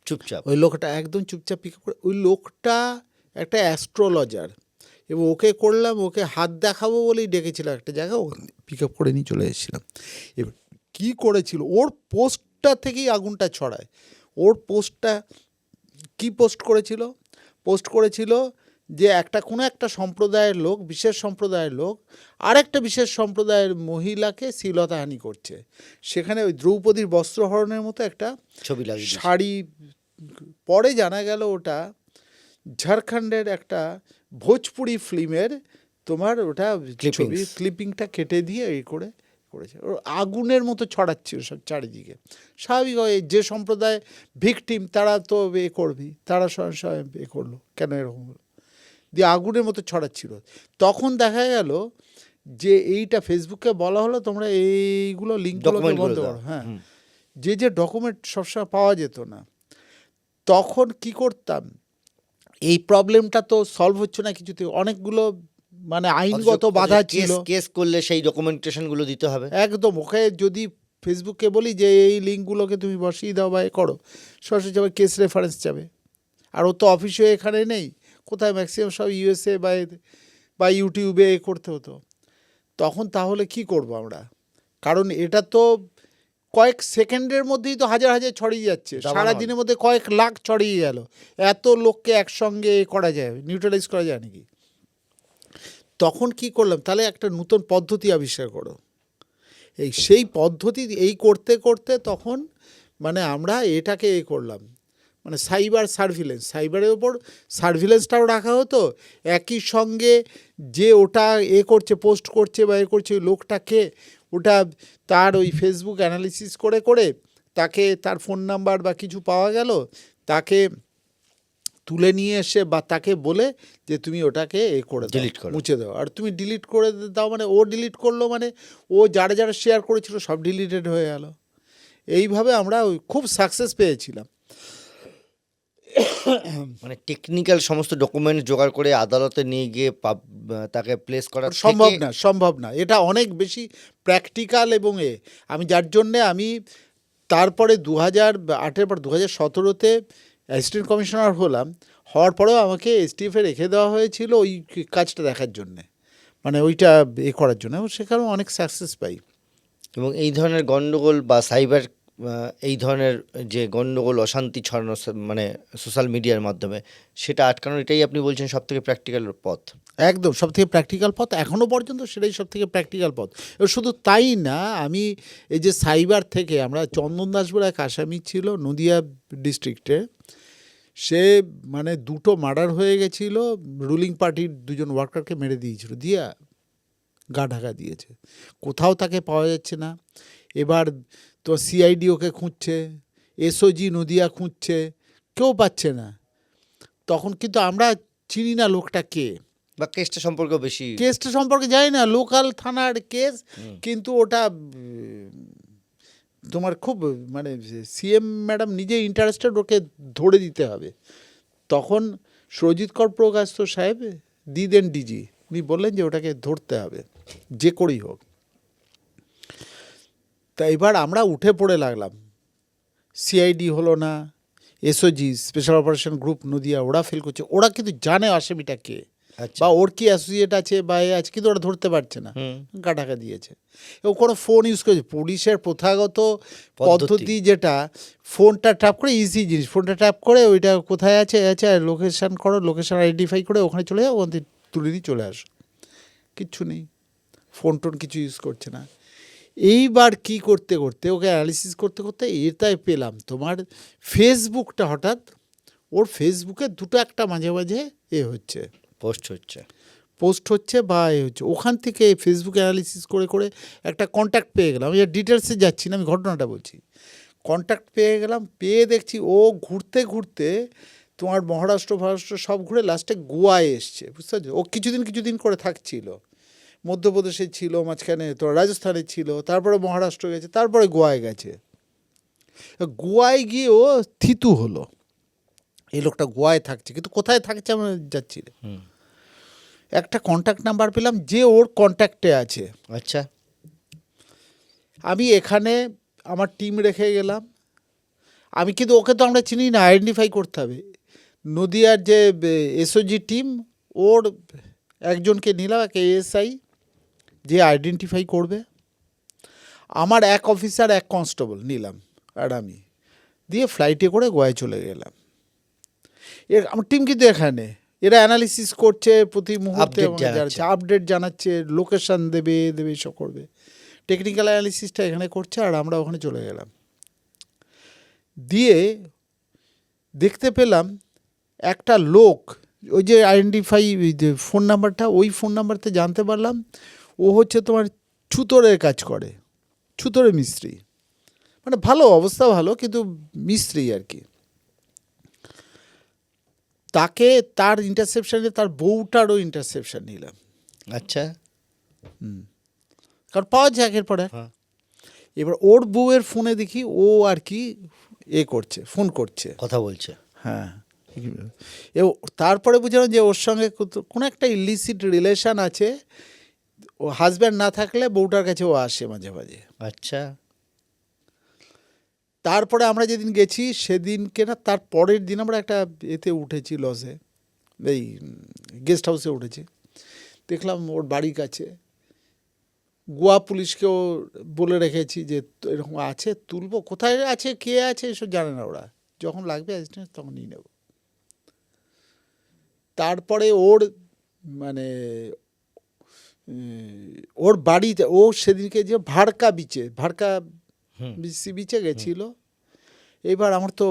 চুপচাপ। ওই লোকটা একদম চুপচাপ পিক আপ করে। ওই লোকটা একটা অ্যাস্ট্রোলজার, এবং ওকে করলাম, ওকে হাত দেখাবো বলেই ডেকেছিল একটা জায়গা, ও পিক আপ করে নিয়ে চলে এসেছিলাম। এবার কী করেছিল, ওর পোস্টটা থেকেই আগুনটা ছড়ায়। ওর পোস্টটা কি পোস্ট করেছিল যে কোনো একটা সম্প্রদায়ের লোক, বিশেষ সম্প্রদায়ের লোক আরেকটা বিশেষ সম্প্রদায়ের মহিলাকে শ্লীলতাহানি করছে। সেখানে ওই দ্রৌপদীর বস্ত্রহরণের মতো একটা ছবি লাগিয়ে দিয়েছে। শাড়ি। পরে জানা গেল ওটা ঝাড়খণ্ডের একটা ভোজপুরি ফিল্মের তোমার ওটা ছবি ক্লিপিংটা কেটে দিয়ে করেছে। ওর আগুনের মতো ছড়াচ্ছিল সব চারিদিকে। স্বাভাবিকভাবে যে সম্প্রদায় ভিকটিম তারা তো করবি, তারা স্বয়ং করলো, কেন এরকম হলো, দিয়ে আগুনের মতো ছড়াচ্ছিল। তখন দেখা গেল যে এইটা ফেসবুকে বলা হলো তোমরা এইগুলো লিঙ্কগুলোকে বন্ধ করো। হ্যাঁ, যে ডকুমেন্ট সবসময় পাওয়া যেত না, তখন কি করতাম, এই প্রবলেমটা তো সলভ হচ্ছে না কিছুতে, অনেকগুলো মানে আইনগত বাধা ছিল। কেস করলে সেই ডকুমেন্টেশনগুলো দিতে হবে। একদম, ওকে যদি ফেসবুককে বলি যে এই লিঙ্কগুলোকে তুমি বসিয়ে দাও বা করো, সরাসরি যাবে, কেস রেফারেন্স যাবে। আর ও তো অফিসে এখানে নেই, কোথায় ম্যাক্সিমাম সব ইউএসএ বা ইউটিউবে করতে হতো। তখন তাহলে কি করব আমরা, কারণ এটা তো কয়েক সেকেন্ডের মধ্যেই তো হাজার হাজার ছড়িয়ে যাচ্ছে, সারাদিনের মধ্যে কয়েক লাখ ছড়িয়ে গেল। এত লোককে একসঙ্গে করা যায়, নিউট্রালাইজ করা যায় নাকি? তখন কি করলাম, তাহলে একটা নতুন পদ্ধতি আবিষ্কার করো। সেই পদ্ধতি করতে করতে তখন মানে আমরা এটাকে করলাম, মানে সাইবার সার্ভিলেন্স, সাইবারের ওপর সার্ভিলেন্সটাও রাখা হতো। একই সঙ্গে যে ওটা করছে, পোস্ট করছে বা করছে, ওই লোকটাকে ওটা তার ওই ফেসবুক অ্যানালিসিস করে তাকে তার ফোন নাম্বার বা কিছু পাওয়া গেল, তাকে তুলে নিয়ে এসে বা তাকে বলে যে তুমি ওটাকে করে ডিলিট করো, মুছে দাও। আর তুমি ডিলিট করে দাও মানে ও ডিলিট করলো, মানে ও যারা যারা শেয়ার করেছিল সব ডিলিটেড হয়ে গেল। এইভাবে আমরা খুব সাকসেস পেয়েছিলাম। মানে টেকনিক্যাল সমস্ত ডকুমেন্ট জোগাড় করে আদালতে নিয়ে গিয়ে তাকে প্লেস করা সম্ভব না। এটা অনেক বেশি প্র্যাকটিক্যাল। এবং আমি যার জন্যে আমি তারপরে 2008-এর পর 2017-তে অ্যাসিস্ট্যান্ট কমিশনার হওয়ার পরেও আমাকে এসটিএফে রেখে দেওয়া হয়েছিল ওই কাজটা দেখার জন্যে, মানে ওইটা করার জন্য, এবং সেখানেও অনেক সাকসেস পাই। এবং এই ধরনের গণ্ডগোল বা সাইবার এই ধরনের যে গণ্ডগোল, অশান্তি ছড়ানো মানে সোশ্যাল মিডিয়ার মাধ্যমে, সেটা আটকানোর এটাই আপনি বলছেন সবথেকে প্র্যাকটিক্যাল পথ। একদম সবথেকে প্র্যাকটিক্যাল পথ, এখনও পর্যন্ত সেটাই সবথেকে প্র্যাকটিক্যাল পথ। এবং শুধু তাই না, আমি এই যে সাইবার থেকে আমরা চন্দন দাস বলে এক আসামি ছিল নদিয়া ডিস্ট্রিক্টে, সে মানে দুটো মার্ডার হয়ে গেছিল, রুলিং পার্টির দুজন ওয়ার্কারকে মেরে দিয়েছিল, দিয়ে গা ঢাকা দিয়েছে, কোথাও তাকে পাওয়া যাচ্ছে না। এবার তো সিআইডি ওকে খুঁজছে, এসওজি নদিয়া খুঁজছে, কেউ পাচ্ছে না। তখন কিন্তু আমরা চিনি না লোকটা কে, বা কেসটা সম্পর্কে বেশি কেসটা সম্পর্কে জানি না, লোকাল থানার কেস, কিন্তু ওটা তোমার খুব মানে সিএম ম্যাডাম নিজে ইন্টারেস্টেড, ওকে ধরে দিতে হবে। তখন সুরজিৎ কর প্রকাশ সাহেব দিদেন ডিজি, উনি বললেন যে ওটাকে ধরতে হবে যে করেই হোক। তা এবার আমরা উঠে পড়ে লাগলাম, সিআইডি হলো না, SOG special operation group Nadia ওরা ফেল করছে, ওরা কিন্তু জানে আসামিটা কে আচ্ছা বা ওর কি অ্যাসোসিয়েট আছে বা এ আছে, কিন্তু ওরা ধরতে পারছে না, গা ঢাকা দিয়েছে। এবং কোনো ফোন ইউজ করেছে, পুলিশের প্রথাগত পদ্ধতি যেটা, ফোনটা ট্যাপ করে, ইজি জিনিস, ফোনটা ট্যাপ করে ওইটা কোথায় আছে আছে লোকেশান করো, লোকেশান আইডেন্টিফাই করে ওখানে চলে যাও, ওখান থেকে তুলে নিয়ে চলে আসো, কিচ্ছু নেই, ফোন টোন কিছু ইউজ করছে না। এইবার কি করতে করতে ওকে অ্যানালিসিস করতে করতে এটাই পেলাম তোমার ফেসবুকটা, হঠাৎ ওর ফেসবুকে দুটো একটা মাঝে মাঝে হচ্ছে, পোস্ট হচ্ছে বা হচ্ছে, ওখান থেকে ফেসবুক অ্যানালিসিস করে করে একটা কন্ট্যাক্ট পেয়ে গেলাম। আমি ডিটেলসে যাচ্ছি না, আমি ঘটনাটা বলছি। কন্ট্যাক্ট পেয়ে গেলাম, পেয়ে দেখছি ও ঘুরতে ঘুরতে তোমার মহারাষ্ট্র সব ঘুরে লাস্টে গোয়ায় এসছে, বুঝতে পারছো। ও কিছুদিন করে থাকছিল, মধ্যপ্রদেশে ছিল, মাঝখানে তো রাজস্থানে ছিল, তারপরে মহারাষ্ট্র গেছে, তারপরে গোয়ায় গেছে। গোয়ায় গিয়ে ও থিতু হলো, এই লোকটা গোয়ায় থাকছে, কিন্তু কোথায় থাকছে আমরা যাচ্ছি না। একটা কন্ট্যাক্ট নাম্বার পেলাম যে ওর কন্ট্যাক্টে আছে। আচ্ছা, আমি এখানে আমার টিম রেখে গেলাম, আমি কিন্তু ওকে তো আমরা চিনি না, আইডেন্টিফাই করতে হবে। নদিয়ার যে এসওজি টিম, ওর একজনকে নিলাম, এক এএসআই, যে আইডেন্টিফাই করবে। আমার এক অফিসার, এক কনস্টেবল নিলাম, আর আমি দিয়ে ফ্লাইটে করে গোয়ায় চলে গেলাম। আমার টিম কিন্তু এখানে, এরা অ্যানালিসিস করছে প্রতি মুহূর্তে, আপডেট জানাচ্ছে, লোকেশান দেবে সব করবে, টেকনিক্যাল অ্যানালিসিসটা এখানে করছে, আর আমরা ওখানে চলে গেলাম। দিয়ে দেখতে পেলাম একটা লোক, ওই যে আইডেন্টিফাই ফোন নাম্বারটা, ওই ফোন নাম্বারতে জানতে পারলাম ও হচ্ছে তোমার ছুতোরের কাজ করে, ছুতোরে মিস্ত্রি, মানে ভালো অবস্থা, ভালো, কিন্তু মিস্ত্রি আর কি। তাকে তার ইন্টারসেপশানে তার বউটারও ইন্টারসেপশান নিলাম। আচ্ছা, কারণ পাওয়া যায় একের পরে। এবার ওর বউয়ের ফোনে দেখি ও আর কি করছে, ফোন করছে, কথা বলছে। হ্যাঁ, তারপরে বুঝলাম যে ওর সঙ্গে কোনো একটা ইলিসিট রিলেশন আছে, ও হাজব্যান্ড না থাকলে বউটার কাছে ও আসে মাঝে মাঝে। আচ্ছা, তারপরে আমরা যেদিন গেছি সেদিনকে না, তার পরের দিন আমরা একটা এতে উঠেছি, লজে, এই গেস্ট হাউসে উঠেছি, দেখলাম ওর বাড়ির কাছে গোয়া পুলিশকেও বলে রেখেছি যে এরকম আছে, তুলবো, কোথায় আছে, কে আছে, এসব জানে না ওরা, যখন লাগবে অ্যাসিস্ট্যান্স তখন নিয়ে নেব। তারপরে ওর মানে ওর বাড়িতে ও সেদিনকে যে ভাড়কা সি বিচে গেছিল। এবার আমার তো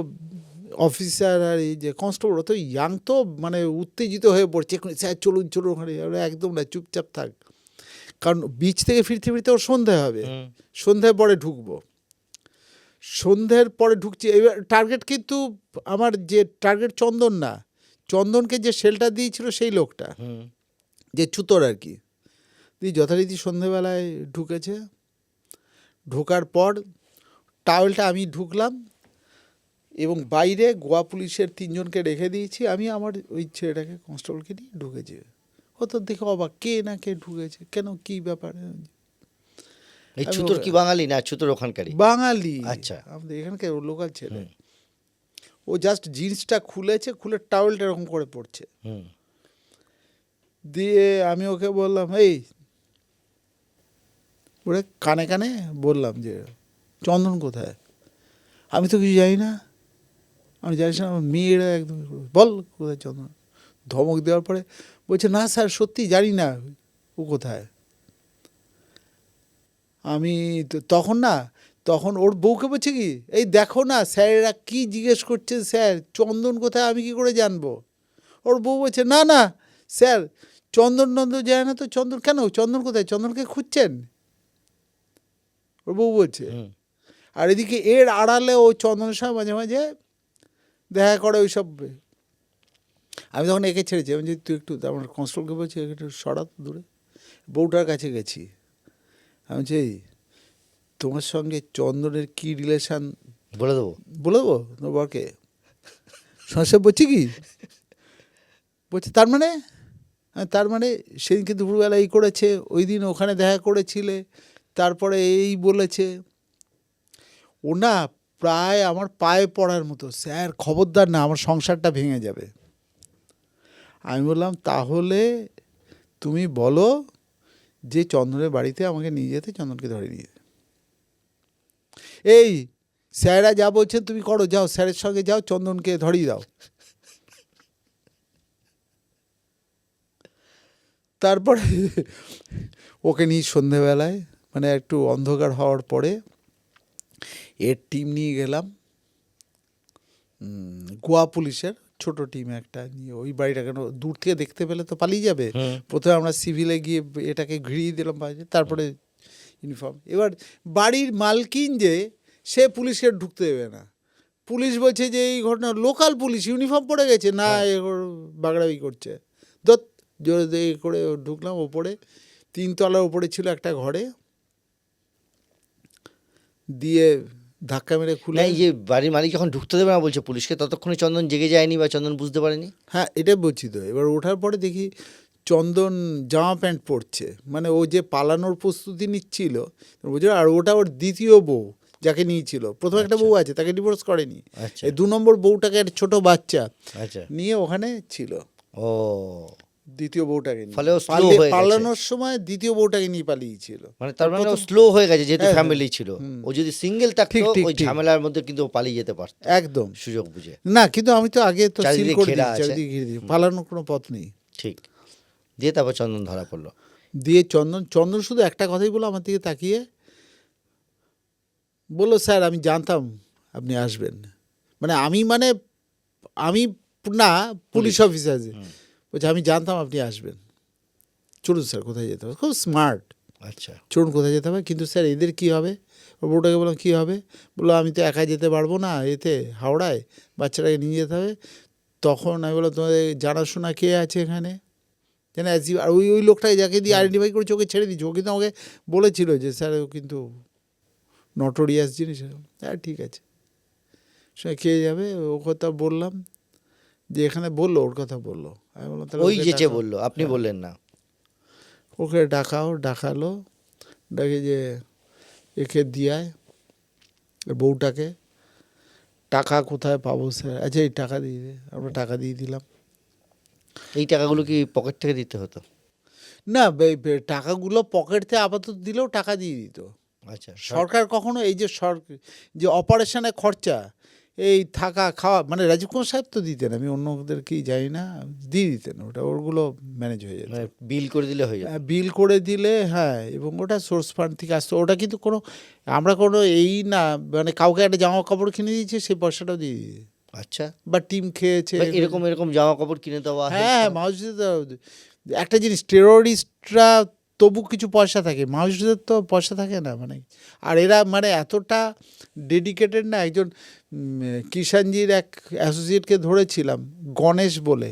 অফিসার আর এই যে কনস্টেবল তো ইয়াং, তো মানে উত্তেজিত হয়ে পড়ছে, স্যার চলুন ওখানে, একদম না, চুপচাপ থাক, কারণ বিচ থেকে ফিরতে ফিরতে ওর সন্ধে হবে, সন্ধ্যার পরে ঢুকবো, সন্ধ্যের পরে ঢুকছি। এবার টার্গেট কিন্তু আমার যে টার্গেট চন্দন না, চন্দনকে যে শেল্টার দিয়েছিল সেই লোকটা, যে ছুতোর আর কি। দিয়ে যথারীতি সন্ধেবেলায় ঢুকেছে, ঢোকার পর টাওয়েলটা আমি ঢুকলাম, এবং বাইরে গোয়া পুলিশের 3 জনকে রেখে দিয়েছি, আমি আমার ওই ছেলেটাকে কনস্টেবলকে নিয়ে ঢুকেছি। ও তো দেখে অবাক, কে না কে ঢুকেছে, কেন, কী ব্যাপার। এই ছুতোর কি বাঙালি না ছুতোর ওখানকারই? বাঙালি, আচ্ছা, আমাদের এখানকার লোকাল ছেলে। ও জাস্ট জিন্সটা খুলেছে, খুলে টাওয়েলটা এরকম করে পড়ছে। দিয়ে আমি ওকে বললাম, এই ওরে কানে কানে বললাম যে চন্দন কোথায়, আমি তো কিছু জানি না, আমি জানিস না, আমার মেয়েরা একদম, বল কোথায় চন্দন। ধমক দেওয়ার পরে বলছে, না স্যার সত্যি জানি না ও কোথায়। আমি তখন না তখন ওর বউকে বলছে কি, এই দেখো না স্যারেরা কি জিজ্ঞেস করছে, স্যার চন্দন কোথায়, আমি কি করে জানবো? ওর বউ বলছে না না স্যার, চন্দন যায় না তো, চন্দন কেন, চন্দন কোথায়, চন্দনকে খুঁজছেন? ওর বউ বলছে। হুম। আর এদিকে এর আড়ালে ও চন্দনের সঙ্গে মাঝে মাঝে দেখা করে ওই সব। আমি তখন একে ছেড়েছি, আমি যে তুই একটু, আমার কনস্টেবলকে বলছি একটু সরা দূরে। বউটার কাছে গেছি, আমি বলছি এই তোমার সঙ্গে চন্দনের কি রিলেশান বলে দেবো। বলে দেবো তোমার বরকে? সে বলছি কি, বলছে তার মানে, তার মানে সেদিনকে দুপুরবেলা এই করেছে, ওই দিন ওখানে দেখা করেছিলে, তারপরে এই বলেছে। ও না প্রায় আমার পায়ে পড়ার মতো, স্যার খবরদার না, আমার সংসারটা ভেঙে যাবে। আমি বললাম তাহলে তুমি বলো যে চন্দনের বাড়িতে আমাকে নিয়ে যেতে, চন্দনকে ধরে নিয়ে যেতে। এই স্যাররা যা বলছেন তুমি করো, যাও স্যারের সঙ্গে যাও, চন্দনকে ধরিয়ে দাও। তারপরে ওকে নিয়ে সন্ধেবেলায় মানে একটু অন্ধকার হওয়ার পরে এর টিম নিয়ে গেলাম গোয়া পুলিশের ছোট টিম একটা নিয়ে ওই বাড়িটা, কেন দূর থেকে দেখতে পেলে তো পালিয়ে যাবে। প্রথমে আমরা সিভিলে গিয়ে এটাকে ঘিরিয়ে দিলাম বাইরে, তারপরে ইউনিফর্ম। এবার বাড়ির মালকিন যে সে পুলিশকে ঢুকতে দেবে না, পুলিশ বলছে যে এই ঘটনা, লোকাল পুলিশ ইউনিফর্ম পরে গেছে না, বাগড়াবি করছে। দত জোরে দিয়ে করে ঢুকলাম ওপরে, 3 তলার ওপরে ছিল একটা ঘরে, দিয়ে ধাক্কা মেরে খুলে। না, এই যে বাড়ির মালিক যখন ঢুকতে দেবে না বলছে পুলিশকে, ততক্ষণে চন্দন জেগে যায়নি বা চন্দন বুঝতে পারেনি? হ্যাঁ এটাই বলছি তো। এবার ওঠার পরে দেখি চন্দন জামা প্যান্ট পরছে, মানে ও যে পালানোর প্রস্তুতি নিচ্ছিল বুঝলো। আর ওটা ওর দ্বিতীয় বউ যাকে নিয়েছিল, প্রথম একটা বউ আছে তাকে ডিভোর্স করেনি, আচ্ছা। এই 2 নম্বর বউটাকে একটা ছোট বাচ্চা আচ্ছা। নিয়ে ওখানে ছিল, ও, দ্বিতীয় বউটাকে নিয়ে। ফলে ও slow হয়ে গেছে। পালানোর সময় দ্বিতীয় বউটাকে নিয়ে পালিয়েছিল। মানে তার মানে ও প্রথম- স্লো হয়ে গেছে যেহেতু হ্যাঁ, ফ্যামিলি ছিল। ও যদি সিঙ্গেল থাকতো ঠিক, ওই ঠিক। ঝামেলার মধ্যে কিন্তু ও পালিয়ে যেতে পারত একদম সুযোগ বুঝে। না, কিন্তু আমি তো আগে তো সিল চারিদিকে করে ঘেরা দিয়েছি, আছে। চারিদিকে ঘিরে দিয়েছি, পালানোর কোনো পথ নেই। ঠিক। দিয়ে তারপর চন্দন ধরা পড়লো। দিয়ে চন্দন শুধু একটা কথাই বললো আমার দিকে তাকিয়ে, বললো স্যার আমি জানতাম আপনি আসবেন। মানে আমি না পুলিশ অফিসার, বলছে আমি জানতাম আপনি আসবেন, চলুন স্যার কোথায় যেতে হবে। খুব স্মার্ট, আচ্ছা। চলুন কোথায় যেতে হবে। কিন্তু স্যার এদের কী হবে? ওর বউটাকে বললাম কী হবে? বললো আমি তো একা যেতে পারবো না, এতে হাওড়ায় বাচ্চাটাকে নিয়ে যেতে হবে। তখন আমি বললাম তোমাদের জানাশোনা কে আছে এখানে? যেন আর ওই লোকটাকে যাকে দিয়ে আইডেন্টিফাই করেছে ওকে ছেড়ে দিচ্ছি। ও কিন্তু আমাকে বলেছিল যে স্যার ও কিন্তু নটোরিয়াস জিনিস। হ্যাঁ ঠিক আছে, সে খেয়ে যাবে। ও কথা বললাম যে এখানে বললো, ওর কথা বললো। আমি বললাম তাহলে ওই ওকে যেচে ডাকাও। বললো, আপনি বললেন না? ওকে ডাকালো, ডাকে যে একে দিয়ায় বউটাকে, টাকা কোথায় পাবো স্যার? আচ্ছা এই টাকা দিয়ে দে। আমরা টাকা দিয়ে দিলাম। এই টাকাগুলো কি পকেট থেকে দিতে হতো? না টাকাগুলো পকেট থেকে আপাতত দিলেও টাকা দিয়ে দিত আচ্ছা। সরকার। কখনো এই যে যে অপারেশনে খরচা, এই থাকা খাওয়া, মানে রাজীব কুমার সাহেব তো দিতেন, আমি অন্যদের কি জানি না, দিয়ে দিতেন। ওটা ওরগুলো ম্যানেজ হয়ে যেত, মানে বিল করে দিলে হয়ে যেত। বিল করে দিলে। হ্যাঁ, এবং ওটা সোর্স ফান্ড থেকে আসতো। ওটা কিন্তু কোনো, আমরা কোনো এই না মানে কাউকে একটা জামা কাপড় কিনে দিয়েছি সেই পয়সাটাও দিয়ে দিই, আচ্ছা। বা টিম খেয়েছে বা এরকম জামা কাপড় কিনে দেওয়া। হ্যাঁ, মাউসদের একটা জিনিস, টেরোরিস্টরা তবু কিছু পয়সা থাকে, মাউসদের তো পয়সা থাকে না। মানে আর এরা মানে এতটা ডেডিকেটেড না। একজন কিষাণজির এক অ্যাসোসিয়েটকে ধরেছিলাম, গণেশ বলে,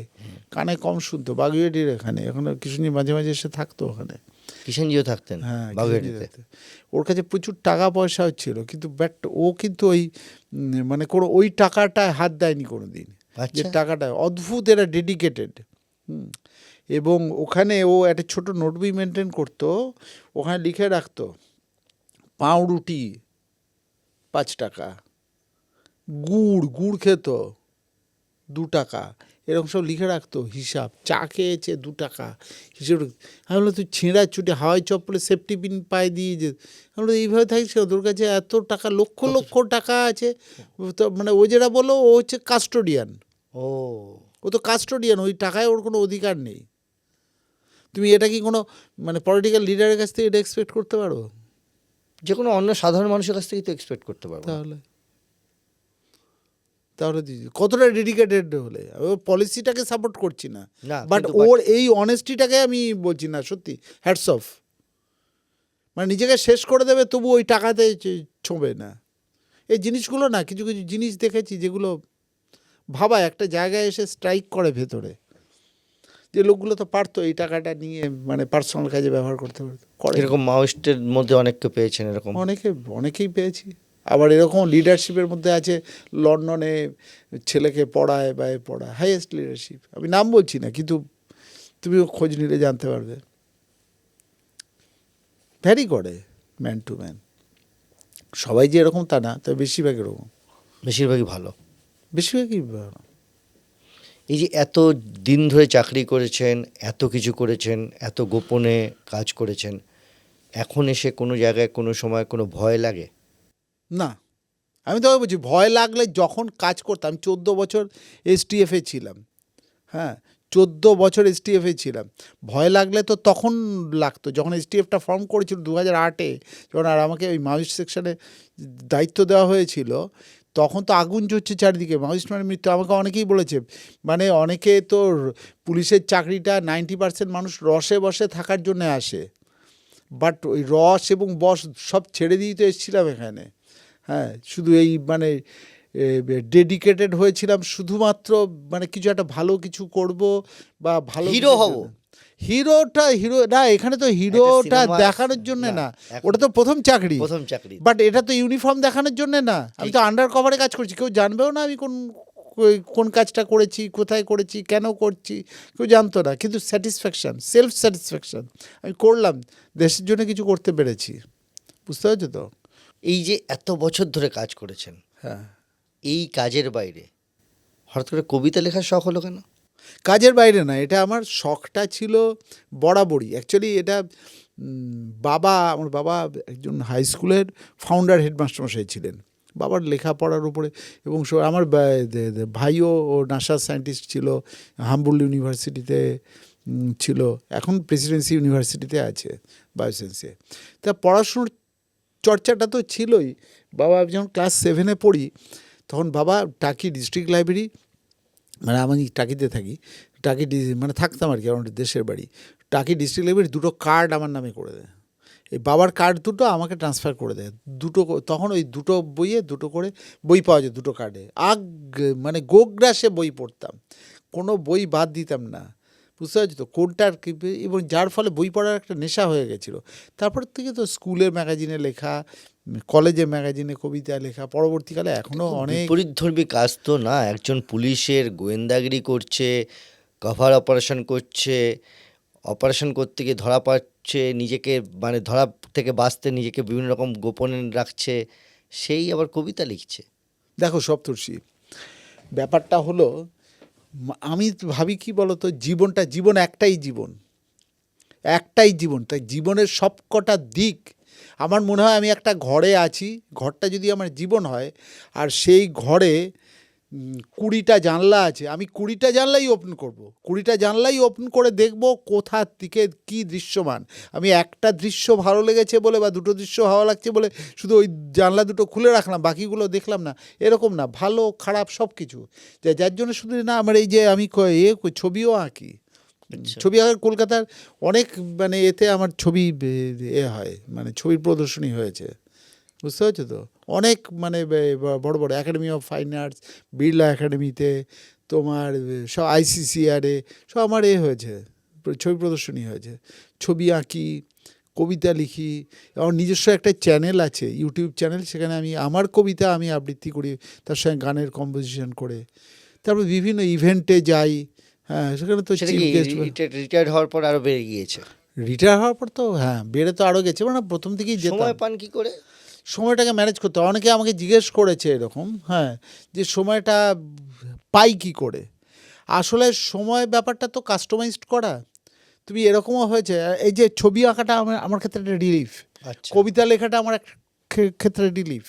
কানে কম শুনতো, বাগুইয়াটির এখানে। এখন কিষাণজি মাঝে মাঝে এসে থাকতো ওখানে। কিষাণজিও থাকতেন হ্যাঁ, বাগুইয়াটিতে। ওর কাছে প্রচুর টাকা পয়সা হচ্ছিল, কিন্তু ও কিন্তু ওই মানে কোনো ওই টাকাটায় হাত দেয়নি কোনো দিন। যে আচ্ছা। টাকাটা অদ্ভুত, এরা ডেডিকেটেড। এবং ওখানে ও একটা ছোট নোটবই মেনটেন করতো, ওখানে লিখে রাখতো পাউরুটি 5 টাকা, গুড় খেত 2 টাকা, এরকম সব লিখে রাখতো হিসাব। চা খেয়েছে 2 টাকা হিসেব। আমি বললাম তুই ছেঁড়া ছুটে হাওয়াই চপ্পলে সেফটি পিন পায়ে দিয়ে যে, আমি বললাম এইভাবে থাকিস, তোর কাছে এত টাকা, লক্ষ লক্ষ টাকা আছে। তো মানে ও যেটা বললো, ও হচ্ছে কাস্টোডিয়ান। ও তো কাস্টোডিয়ান, ওই টাকায় ওর কোনো অধিকার নেই। তুমি এটা কি কোনো মানে পলিটিক্যাল লিডারের কাছ থেকে এটা এক্সপেক্ট করতে পারো? যে কোনো অন্য সাধারণ মানুষের কাছ থেকে তো এক্সপেক্ট করতে পারবো না। তাহলে তাহলে কতটা ডেডিকেটেড হলে, ওর পলিসিটাকে সাপোর্ট করছি না, না, বাট কিন্তু ওর এই অনেস্টিটাকে আমি বলছি না, সত্যি হ্যাটস অফ। মানে নিজেকে শেষ করে দেবে তবু ওই টাকাতে ছোঁবে না। এই জিনিসগুলো না, কিছু কিছু জিনিস দেখেছি যেগুলো ভাবা একটা জায়গায় এসে স্ট্রাইক করে ভেতরে, যে লোকগুলো তো পারতো এই টাকাটা নিয়ে মানে পার্সোনাল কাজে ব্যবহার করতে পারতো, করে। এরকম মাওয়িস্টের মধ্যে অনেককে পেয়েছেন এরকম? অনেকেই পেয়েছি। আবার এরকম লিডারশিপের মধ্যে আছে, লন্ডনে ছেলেকে পড়ায় বা এ পড়ায়, হাইয়েস্ট লিডারশিপ, আমি নাম বলছি না কিন্তু তুমিও খোঁজ নিলে জানতে পারবে। ভ্যারি করে ম্যান টু ম্যান, সবাই যে এরকম তা না, তবে বেশিরভাগ এরকম, বেশিরভাগই ভালো। বেশিরভাগই ভালো। এই যে এত দিন ধরে চাকরি করেছেন, এত কিছু করেছেন, এত গোপনে কাজ করেছেন, এখন এসে কোনো জায়গায় কোনো সময় কোনো ভয় লাগে? না, আমি তোকে বলছি ভয় লাগলে যখন কাজ করতাম, 14 বছর এসটিএফে ছিলাম, হ্যাঁ 14 বছর এসটিএফে ছিলাম, ভয় লাগলে তো তখন লাগতো যখন এসটিএফটা ফর্ম করেছিল 2008-এ, যখন আর আমাকে ওই মাওয়িস্ট সেকশনে দায়িত্ব দেওয়া হয়েছিল, তখন তো আগুন জ্বলছে চারিদিকে, মাওয়িস্ট মানে মৃত্যু। আমাকে অনেকেই বলেছে, মানে অনেকে তো পুলিশের চাকরিটা 90% মানুষ রসে বসে থাকার জন্য আসে, বাট ওই রস এবং বস সব ছেড়ে দিয়ে তো এসেছিলাম এখানে, হ্যাঁ শুধু এই মানে ডেডিকেটেড হয়েছিলাম শুধুমাত্র মানে কিছু একটা ভালো কিছু করব বা ভালো হিরো হব। হিরো না, এখানে তো হিরোটা সিনেমায়- দেখানোর জন্য না, না, এখন- ওটা তো প্রথম চাকরি, প্রথম চাকরি। বাট এটা তো ইউনিফর্ম দেখানোর জন্য না, আমি তো আন্ডার কভারে কাজ করছি, কেউ জানবেও না আমি কোন কাজটা করেছি, কোথায় করেছি, কেন করছি, কেউ জানতো না, কিন্তু স্যাটিসফ্যাকশান, সেলফ স্যাটিসফ্যাকশান, আমি করলাম, দেশের জন্য কিছু করতে পেরেছি, বুঝতে পারছো তো? এই যে এত বছর ধরে কাজ করেছেন, হ্যাঁ, এই কাজের বাইরে হঠাৎ করে কবিতা লেখার শখ হলো কেন? কাজের বাইরে না, এটা আমার শখটা ছিল বরাবরই। অ্যাকচুয়ালি এটা আমার বাবা একজন হাই স্কুলের ফাউন্ডার হেডমাস্টারমশাই ছিলেন, বাবার লেখাপড়ার উপরে, এবং আমার ভাইও ও নাসা সায়েন্টিস্ট ছিল, হাম্বল ইউনিভার্সিটিতে ছিল, এখন প্রেসিডেন্সি ইউনিভার্সিটিতে আছে বায়োসায়েন্সে। তা পড়াশুনোর চর্চাটা তো ছিলই। বাবা যখন ক্লাস 7-এ পড়ি, তখন বাবা টাকি ডিস্ট্রিক্ট লাইব্রেরি, মানে আমি টাকিতে থাকি, মানে থাকতাম আর কি, আমার দেশের বাড়ি, টাকি ডিস্ট্রিক্ট লাইব্রেরি 2টো কার্ড আমার নামে করে দেয়, এই বাবার কার্ড দুটো আমাকে ট্রান্সফার করে দেয়, তখন ওই 2টো বইয়ে 2টো করে বই পাওয়া যায় 2টো কার্ডে, মানে গোগ্রাসে বই পড়তাম, কোনো বই বাদ দিতাম না, বুঝতে পারছি তো কোনটার কী, এবং যার ফলে বই পড়ার একটা নেশা হয়ে গেছিলো। তারপর থেকে তো স্কুলের ম্যাগাজিনে লেখা, কলেজের ম্যাগাজিনে কবিতা লেখা, পরবর্তীকালে এখনও অনেক। বিপরীতধর্মী কাজ তো না, একজন পুলিশের গোয়েন্দাগিরি করছে, কভার অপারেশন করছে, অপারেশন করতে গিয়ে ধরা পাচ্ছে, নিজেকে মানে ধরা থেকে বাঁচতে নিজেকে বিভিন্ন রকম গোপনে রাখছে, সেই আবার কবিতা লিখছে। দেখো সপ্তর্ষি, ব্যাপারটা হলো, আমি ভাবি কি বলতো, জীবন একটাই জীবন, তাই জীবনের সবকটা দিক, আমার মনে হয় আমি একটা ঘরে আছি, ঘরটা যদি আমার জীবন হয়, আর সেই ঘরে 20টা জানলা আছে, আমি 20টা জানলাই ওপেন করব, 20টা জানলাই ওপেন করে দেখব কোথার দিকে কী দৃশ্যমান। আমি একটা দৃশ্য ভালো লেগেছে বলে বা 2টো দৃশ্য ভালো লাগছে বলে শুধু ওই জানলা 2টো খুলে রাখলাম, বাকিগুলো দেখলাম না, এরকম না, ভালো খারাপ সব কিছু, যার জন্য শুধু না আমার এই যে আমি ছবিও আঁকি, ছবি আঁকার কলকাতার অনেক মানে এতে আমার ছবি হয়, মানে ছবির প্রদর্শনী হয়েছে, বুঝতে পারছো তো, অনেক মানে বড় বড় academy of fine arts, Birla একাডেমিতে, তোমার সব ICCR-এ সব আমার হয়েছে, ছবি প্রদর্শনী হয়েছে, ছবি আঁকি, কবিতা লিখি, আমার নিজস্ব একটা চ্যানেল আছে, ইউটিউব চ্যানেল, সেখানে আমি আমার কবিতা আমি আবৃত্তি করি, তার সঙ্গে গানের কম্পোজিশন করে, তারপর বিভিন্ন ইভেন্টে যাই, হ্যাঁ সেখানে তো সেটা কি রিটায়ার্ড হওয়ার পর আরো বেড়ে গিয়েছে? রিটায়ার হওয়ার পর তো হ্যাঁ বেড়ে তো আরও গেছে, মানে প্রথম থেকেই যেতাম। সময় পান কি করে? সময়টাকে ম্যানেজ করতে হয়। অনেকে আমাকে জিজ্ঞেস করেছে এরকম, হ্যাঁ, যে সময়টা পাই কী করে। আসলে সময় ব্যাপারটা তো কাস্টমাইজড করা, তুমি এরকমও হয়েছে, এই যে ছবি আঁকাটা আমার ক্ষেত্রে একটা রিলিফ, আচ্ছা, কবিতা লেখাটা আমার ক্ষেত্রে রিলিফ।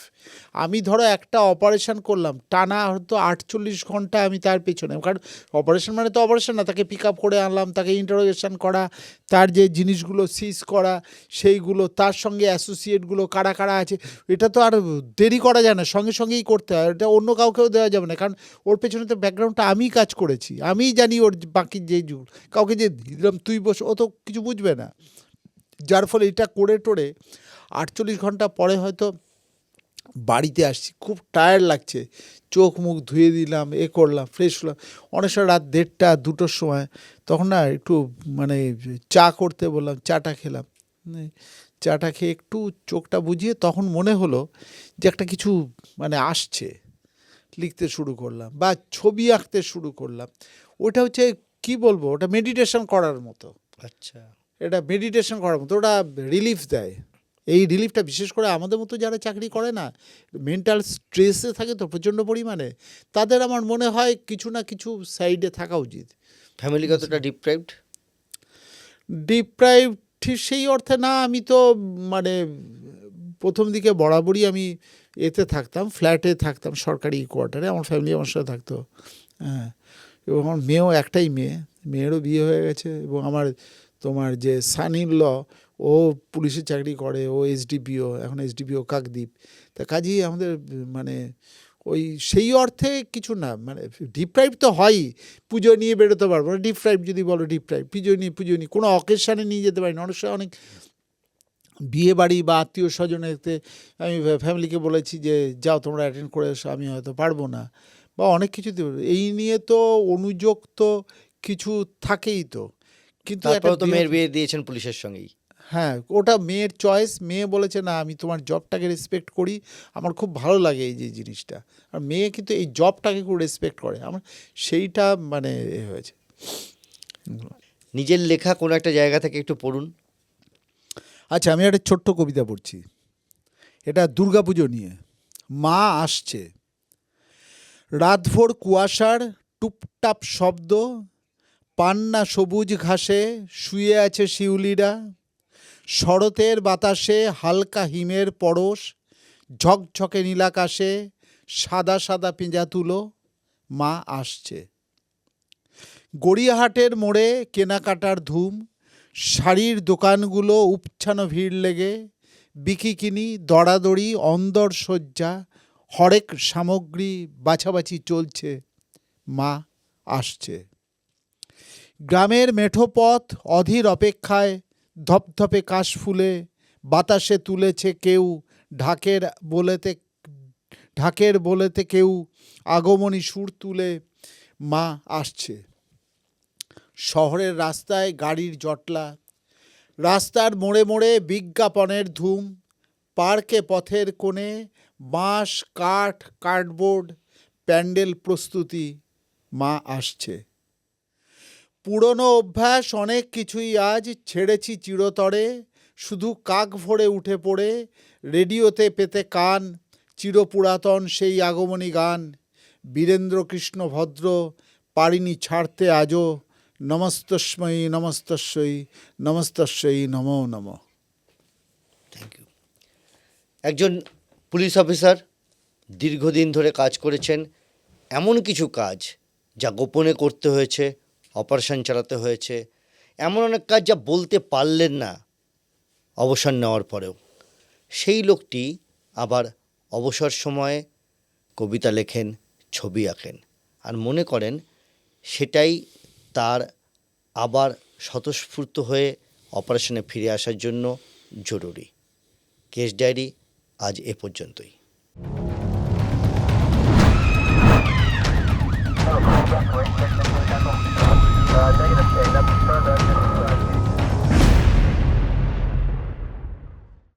আমি ধরো একটা অপারেশন করলাম, টানা হয়তো 48 ঘন্টা আমি তার পেছনে, কারণ অপারেশন মানে তো অপারেশন না, তাকে পিক আপ করে আনলাম, তাকে ইন্টারোগেশন করা, তার যে জিনিসগুলো সিজ করা সেইগুলো, তার সঙ্গে অ্যাসোসিয়েটগুলো কারা কারা আছে, এটা তো আর দেরি করা যায় না, সঙ্গে সঙ্গেই করতে হয়, এটা অন্য কাউকেও দেওয়া যাবে না, কারণ ওর পেছনে তো ব্যাকগ্রাউন্ডটা আমি কাজ করেছি, আমিই জানি ওর বাকি যে কাউকে যে দিলাম তুই বস, ও তো কিছু বুঝবে না। যার ফলে এটা করে টোরে 48 ঘন্টা পরে হয়তো বাড়িতে আসছি, খুব টায়ার্ড লাগছে, চোখ মুখ ধুয়ে দিলাম, করলাম, ফ্রেশ হলাম, অনেক সময় রাত 1:30 2টোর সময়, তখন না একটু মানে চা করতে বললাম, চাটা খেলাম, চাটা খেয়ে একটু চোখটা বুঝিয়ে তখন মনে হলো যে একটা কিছু মানে আসছে, লিখতে শুরু করলাম বা ছবি আঁকতে শুরু করলাম। ওটা হচ্ছে কি বলবো, ওটা মেডিটেশন করার মতো, আচ্ছা, এটা মেডিটেশন করার মতো, ওটা রিলিফ দেয়। এই রিলিফটা বিশেষ করে আমাদের মতো যারা চাকরি করে না, মেন্টাল স্ট্রেসে থাকে তো প্রচণ্ড পরিমাণে, তাদের আমার মনে হয় কিছু না কিছু সাইডে থাকা উচিত। ফ্যামিলি কতটা ডিপ্রাইভড? ডিপ্রাইভ ঠিক সেই অর্থে না, আমি তো মানে প্রথম দিকে বরাবরই আমি এতে থাকতাম, ফ্ল্যাটে থাকতাম, সরকারি কোয়ার্টারে, আমার ফ্যামিলি আমার সাথে থাকতো, হ্যাঁ। এবং আমার মেয়েও একটাই মেয়ে, মেয়েরও বিয়ে হয়ে গেছে, এবং আমার তোমার যে সান ইন ল, ও পুলিশে চাকরি করে, ও এসডিপিও, এখন এসডিপিও কাকদ্বীপ, তা কাজেই আমাদের মানে ওই সেই অর্থে কিছু না, মানে ডিপ্রাইভ তো হয়ই, পুজো নিয়ে বেরোতে পারবো না, ডিপ্রাইভ যদি বলো ডিপ্রাইভ, পুজো নিয়ে কোনো অকেশানে নিয়ে যেতে পারি না, অনেক সময় অনেক বিয়ে বাড়ি বা আত্মীয় স্বজনেতে আমি ফ্যামিলিকে বলেছি যে যাও তোমরা অ্যাটেন্ড করে এসো, আমি হয়তো পারবো না, বা অনেক কিছুতে এই নিয়ে তো অনুযোগ তো কিছু থাকেই তো, কিন্তু তারপরেও তো মেয়ের বিয়ে দিয়েছেন পুলিশের সঙ্গেই। হ্যাঁ, ওটা মেয়ের চয়েস, মেয়ে বলেছে না আমি তোমার জবটাকে রেসপেক্ট করি, আমার খুব ভালো লাগে এই যে জিনিসটা, আর মেয়ে কিন্তু এই জবটাকে খুব রেসপেক্ট করে, আমার সেইটা মানে হয়েছে। নিজের লেখা কোনো একটা জায়গা থেকে একটু পড়ুন। আচ্ছা, আমি একটা ছোট্ট কবিতা পড়ছি, এটা দুর্গাপুজো নিয়ে। মা আসছে, রাতভোর কুয়াশার টুপটাপ শব্দ, পান্না সবুজ ঘাসে শুয়ে আছে শিউলিরা, শরতের বাতাসে হালকা হিমের পরশ, ঝকঝকে নীলাকাশে সাদা সাদা পেঁজা তুলো, মা আসছে। গড়িয়াহাটের মোড়ে কেনাকাটার ধুম, শাড়ির দোকানগুলো উপছানো ভিড় লেগে, বিকিকিনি দড়াদড়ি অন্দর সজ্জা, হরেক সামগ্রী বাছাবাছি চলছে, মা আসছে। গ্রামের মেঠো পথ অধীর অপেক্ষায়, ধপধপে কাশফুলে বাতাসে তুলেছে কেউ, ঢাকের বলেতে কেউ আগমনী সুর তুলে, মা আসছে। শহরের রাস্তায় গাড়ির জটলা, রাস্তার মোড়ে মোড়ে বিজ্ঞাপনের ধুম, পার্কে পথের কোণে বাঁশ কাঠ কার্ডবোর্ড প্যান্ডেল প্রস্তুতি, মা আসছে। পুরনো অভ্যাস অনেক কিছুই আজ ছেড়েছি চিরতরে, শুধু কাক ভরে উঠে পড়ে রেডিওতে পেতে কান, চিরপুরাতন সেই আগমনী গান, বীরেন্দ্রকৃষ্ণ ভদ্র পারিনি ছাড়তে আজও, নমস্তস্ময়ী নমস্তস্যই নমস্তস্যই নমো নমঃ। Thank you. একজন পুলিশ অফিসার, দীর্ঘদিন ধরে কাজ করেছেন, এমন কিছু কাজ যা গোপনে করতে হয়েছে, অপারেশন চালাতে হয়েছে, এমন অনেক কাজ যা বলতে পারলেন না অবসর নেওয়ার পরেও। সেই লোকটি আবার অবসর সময়ে কবিতা লেখেন, ছবি আঁকেন, আর মনে করেন সেটাই তার আবার স্বতঃস্ফূর্ত হয়ে অপারেশনে ফিরে আসার জন্য জরুরি। কেস ডায়েরি আজ এ পর্যন্তই। Great,